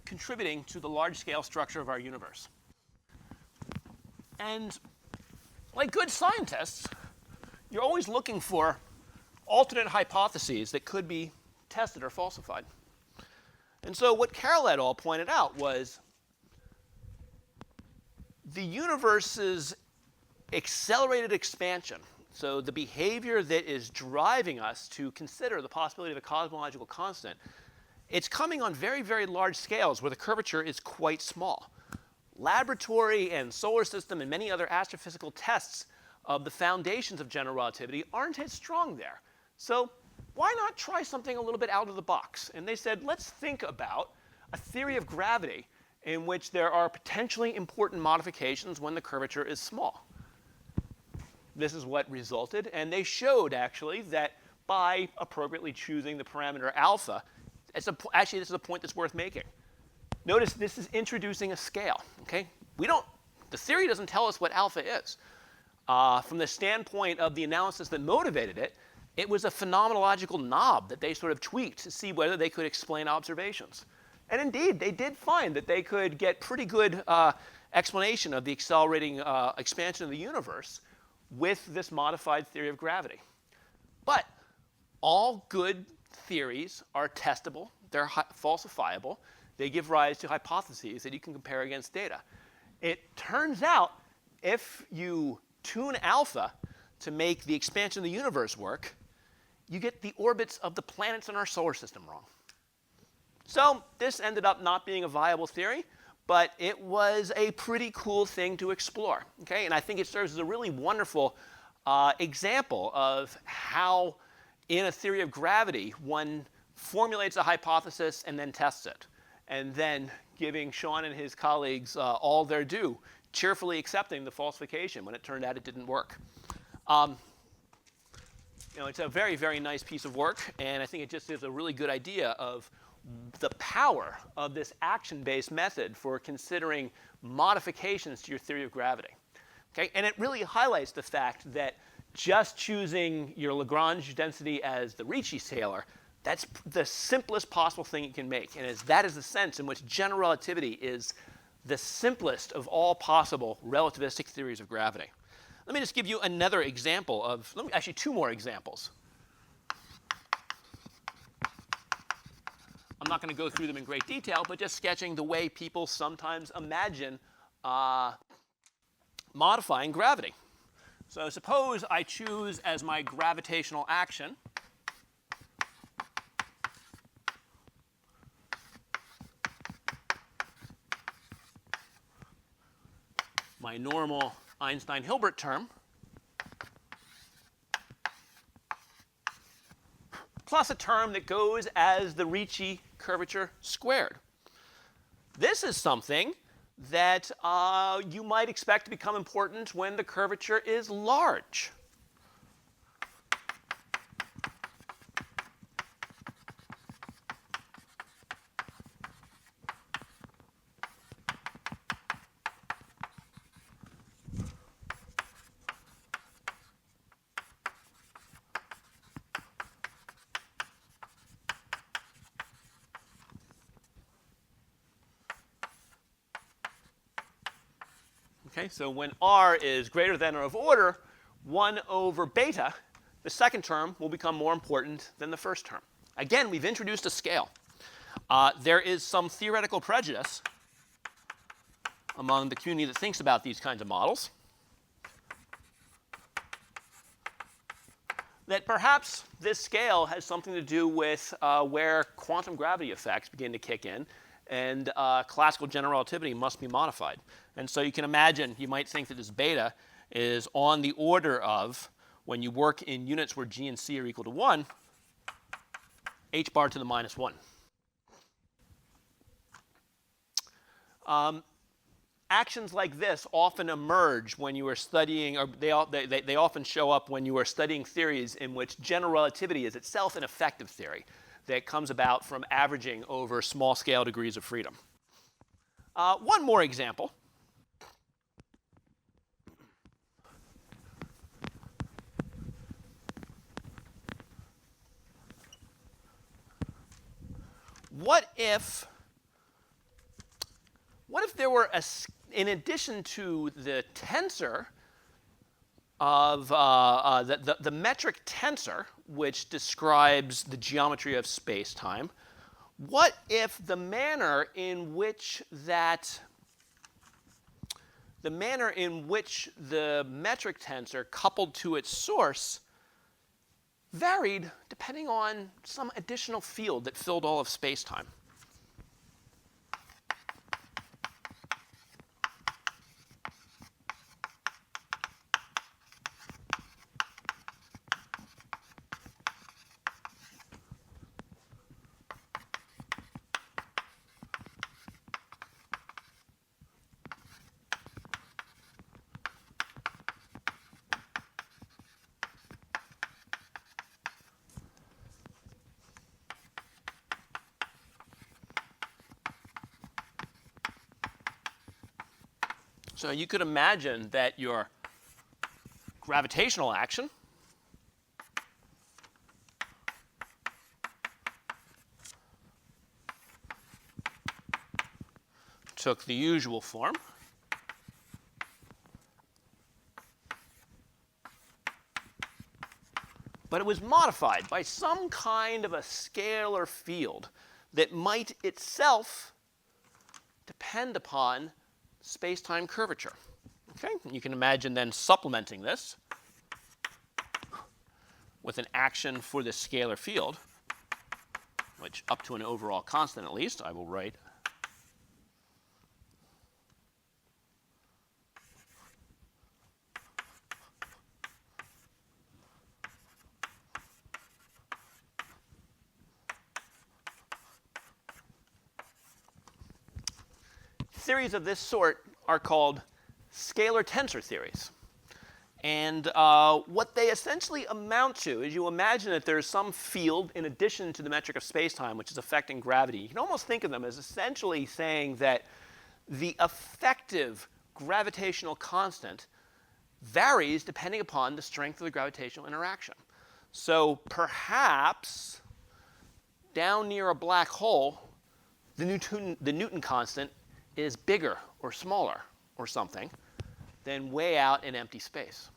contributing to the large-scale structure of our universe. And like good scientists, you're always looking for alternate hypotheses that could be tested or falsified. And so what Carroll et al. Pointed out was the universe's accelerated expansion, so the behavior that is driving us to consider the possibility of a cosmological constant, it's coming on very, very large scales where the curvature is quite small. Laboratory and solar system and many other astrophysical tests of the foundations of general relativity aren't as strong there. So why not try something a little bit out of the box? And they said, let's think about a theory of gravity in which there are potentially important modifications when the curvature is small. This is what resulted, and they showed actually that by appropriately choosing the parameter alpha, actually this is a point that's worth making. Notice this is introducing a scale, okay? The theory doesn't tell us what alpha is. From the standpoint of the analysis that motivated it, it was a phenomenological knob that they sort of tweaked to see whether they could explain observations. And indeed, they did find that they could get pretty good explanation of the accelerating expansion of the universe with this modified theory of gravity. But all good theories are testable, they're falsifiable, they give rise to hypotheses that you can compare against data. It turns out if you tune alpha to make the expansion of the universe work, you get the orbits of the planets in our solar system wrong. So this ended up not being a viable theory, but it was a pretty cool thing to explore. Okay? And I think it serves as a really wonderful example of how in a theory of gravity one formulates a hypothesis and then tests it, and then giving Sean and his colleagues all their due, cheerfully accepting the falsification when it turned out it didn't work. It's a very, very nice piece of work, and I think it just gives a really good idea of the power of this action-based method for considering modifications to your theory of gravity. Okay? And it really highlights the fact that just choosing your Lagrange density as the Ricci scalar, that's the simplest possible thing you can make. And that is the sense in which general relativity is the simplest of all possible relativistic theories of gravity. Let me just give you another example of, actually two more examples. I'm not going to go through them in great detail, but just sketching the way people sometimes imagine modifying gravity. So suppose I choose as my gravitational action my normal Einstein-Hilbert term plus a term that goes as the Ricci curvature squared. This is something that you might expect to become important when the curvature is large. Okay, so when r is greater than or of order 1 over beta, the second term will become more important than the first term. Again, we've introduced a scale. There is some theoretical prejudice among the community that thinks about these kinds of models that perhaps this scale has something to do with where quantum gravity effects begin to kick in, and classical general relativity must be modified. And so you can imagine, you might think that this beta is on the order of, when you work in units where g and c are equal to 1, h bar to the minus 1. Actions like this often emerge when you are studying, or they often show up when you are studying theories in which general relativity is itself an effective theory that comes about from averaging over small scale degrees of freedom. One more example. What if there were in addition to the tensor of the metric tensor, which describes the geometry of space-time, what if the manner in which the metric tensor coupled to its source varied depending on some additional field that filled all of space-time? So you could imagine that your gravitational action took the usual form. But it was modified by some kind of a scalar field that might itself depend upon space-time curvature. Okay? You can imagine then supplementing this with an action for this scalar field, which up to an overall constant at least, I will write theories of this sort are called scalar tensor theories. And what they essentially amount to is, you imagine that there's some field in addition to the metric of spacetime which is affecting gravity. You can almost think of them as essentially saying that the effective gravitational constant varies depending upon the strength of the gravitational interaction. So perhaps down near a black hole, the Newton constant is bigger or smaller or something than way out in empty space.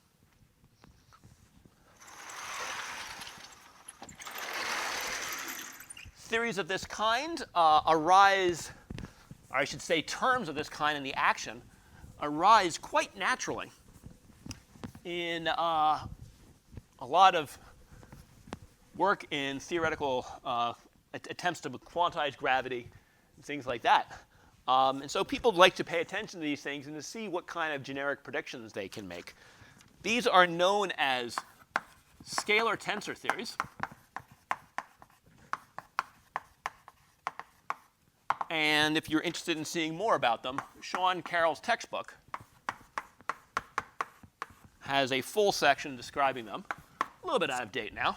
Theories of this kind arise, or I should say terms of this kind in the action, arise quite naturally in a lot of work in theoretical attempts to quantize gravity and things like that. And so people like to pay attention to these things and to see what kind of generic predictions they can make. These are known as scalar tensor theories. And if you're interested in seeing more about them, Sean Carroll's textbook has a full section describing them. A little bit out of date now.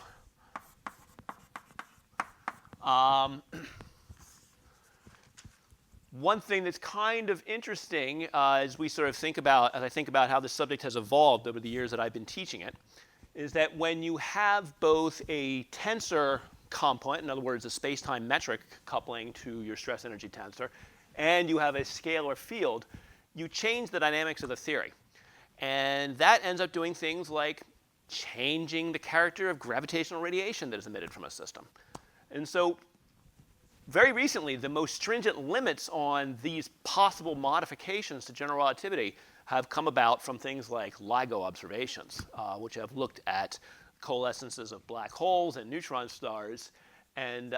One thing that's kind of interesting as I think about how this subject has evolved over the years that I've been teaching it, is that when you have both a tensor component, in other words, a space-time metric coupling to your stress energy tensor, and you have a scalar field, you change the dynamics of the theory. And that ends up doing things like changing the character of gravitational radiation that is emitted from a system. And so very recently, the most stringent limits on these possible modifications to general relativity have come about from things like LIGO observations, which have looked at coalescences of black holes and neutron stars. And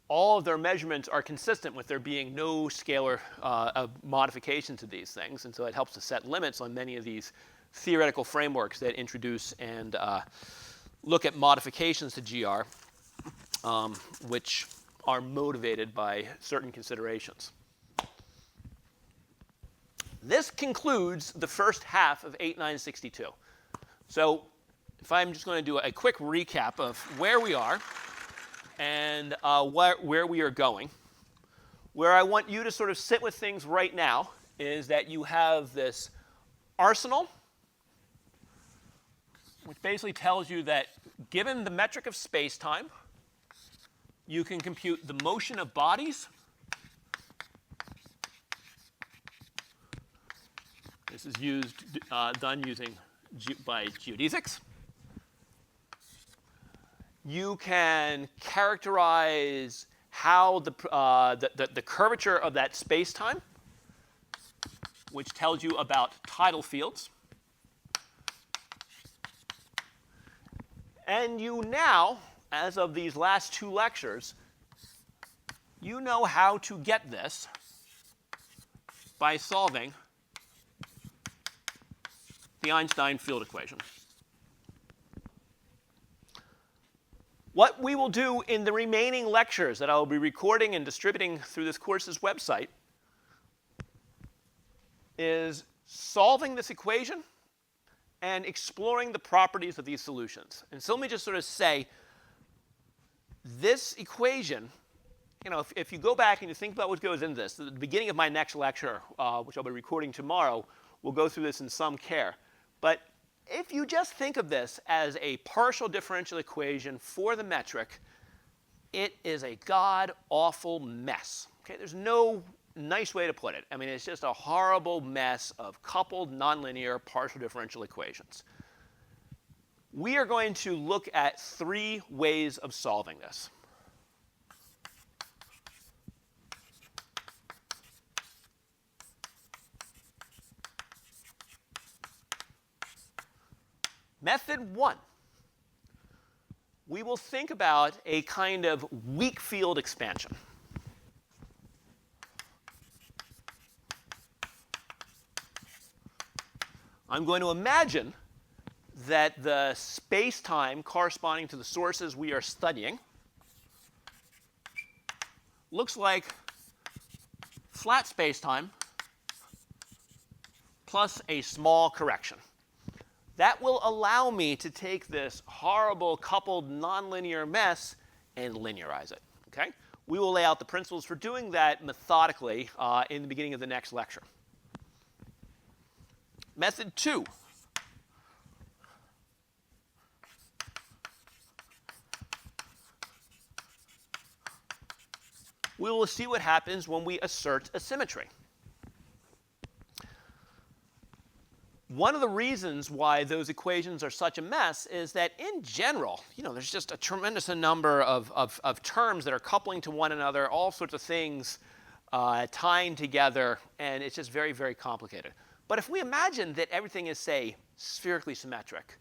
all of their measurements are consistent with there being no scalar modification to these things. And so it helps to set limits on many of these theoretical frameworks that introduce and look at modifications to GR, which are motivated by certain considerations. This concludes the first half of 8962. So if I'm just going to do a quick recap of where we are and where we are going, where I want you to sort of sit with things right now is that you have this arsenal, which basically tells you that given the metric of space-time, you can compute the motion of bodies. This is done using by geodesics. You can characterize how the curvature of that space-time, which tells you about tidal fields. And you now, as of these last two lectures, you know how to get this by solving the Einstein field equation. What we will do in the remaining lectures that I will be recording and distributing through this course's website is solving this equation and exploring the properties of these solutions. And so let me just sort of say, this equation, if you go back and you think about what goes into this, at the beginning of my next lecture, which I'll be recording tomorrow, we'll go through this in some care. But if you just think of this as a partial differential equation for the metric, it is a god-awful mess. Okay? There's no nice way to put it. I mean, it's just a horrible mess of coupled nonlinear partial differential equations. We are going to look at three ways of solving this. Method one, we will think about a kind of weak field expansion. I'm going to imagine that the space-time corresponding to the sources we are studying looks like flat space-time plus a small correction. That will allow me to take this horrible coupled nonlinear mess and linearize it. Okay? We will lay out the principles for doing that methodically in the beginning of the next lecture. Method two. We will see what happens when we assert a symmetry. One of the reasons why those equations are such a mess is that in general, there's just a tremendous number of terms that are coupling to one another, all sorts of things tying together, and it's just very, very complicated. But if we imagine that everything is, say, spherically symmetric,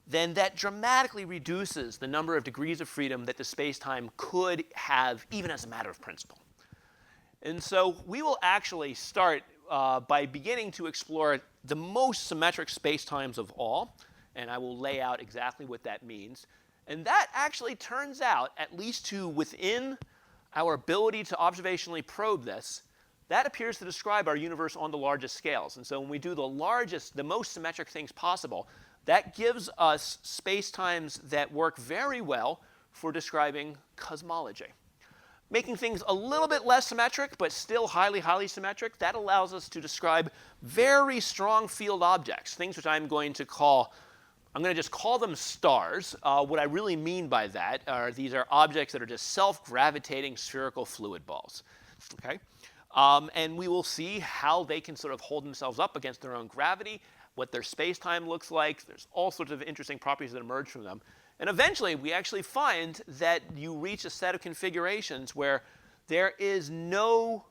then that dramatically reduces the number of degrees of freedom that the space-time could have, even as a matter of principle. And so we will actually start by beginning to explore the most symmetric spacetimes of all, and I will lay out exactly what that means. And that actually turns out, at least to within our ability to observationally probe this, that appears to describe our universe on the largest scales. And so when we do the most symmetric things possible, that gives us spacetimes that work very well for describing cosmology. Making things a little bit less symmetric, but still highly, highly symmetric, that allows us to describe very strong field objects, things which I'm going to just call them stars. What I really mean by that are these are objects that are just self-gravitating spherical fluid balls. Okay? And we will see how they can sort of hold themselves up against their own gravity, what their space-time looks like. There's all sorts of interesting properties that emerge from them. And eventually, we actually find that you reach a set of configurations where there is no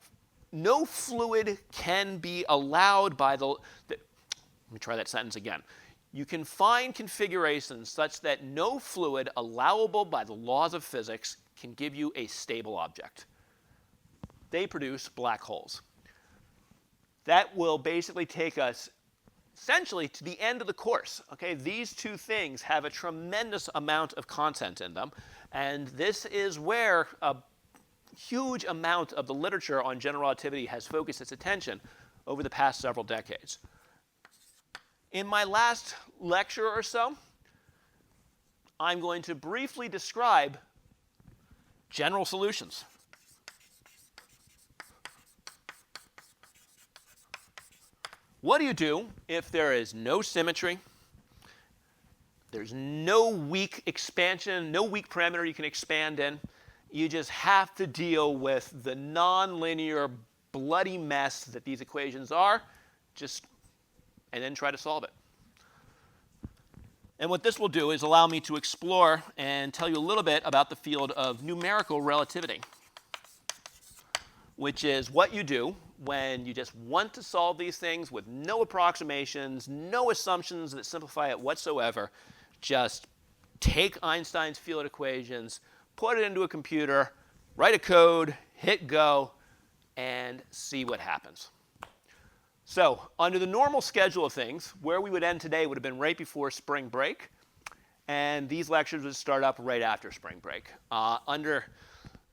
fluid can be allowed by let me try that sentence again. You can find configurations such that no fluid allowable by the laws of physics can give you a stable object. They produce black holes. That will basically take us essentially to the end of the course. Okay, these two things have a tremendous amount of content in them, and this is where a huge amount of the literature on general relativity has focused its attention over the past several decades. In my last lecture or so, I'm going to briefly describe general solutions. What do you do if there is no symmetry, there's no weak expansion, no weak parameter you can expand in? You just have to deal with the nonlinear, bloody mess that these equations are, and then try to solve it. And what this will do is allow me to explore and tell you a little bit about the field of numerical relativity, which is what you do when you just want to solve these things with no approximations, no assumptions that simplify it whatsoever. Just take Einstein's field equations, put it into a computer, write a code, hit go, and see what happens. So under the normal schedule of things, where we would end today would have been right before spring break, and these lectures would start up right after spring break. Under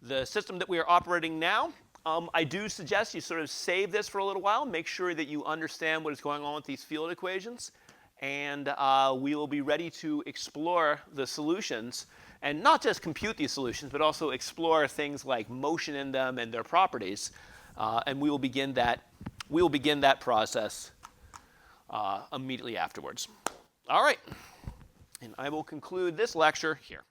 the system that we are operating now, I do suggest you sort of save this for a little while, make sure that you understand what is going on with these field equations, and we will be ready to explore the solutions, and not just compute these solutions, but also explore things like motion in them and their properties, and we will begin that process immediately afterwards. All right, and I will conclude this lecture here.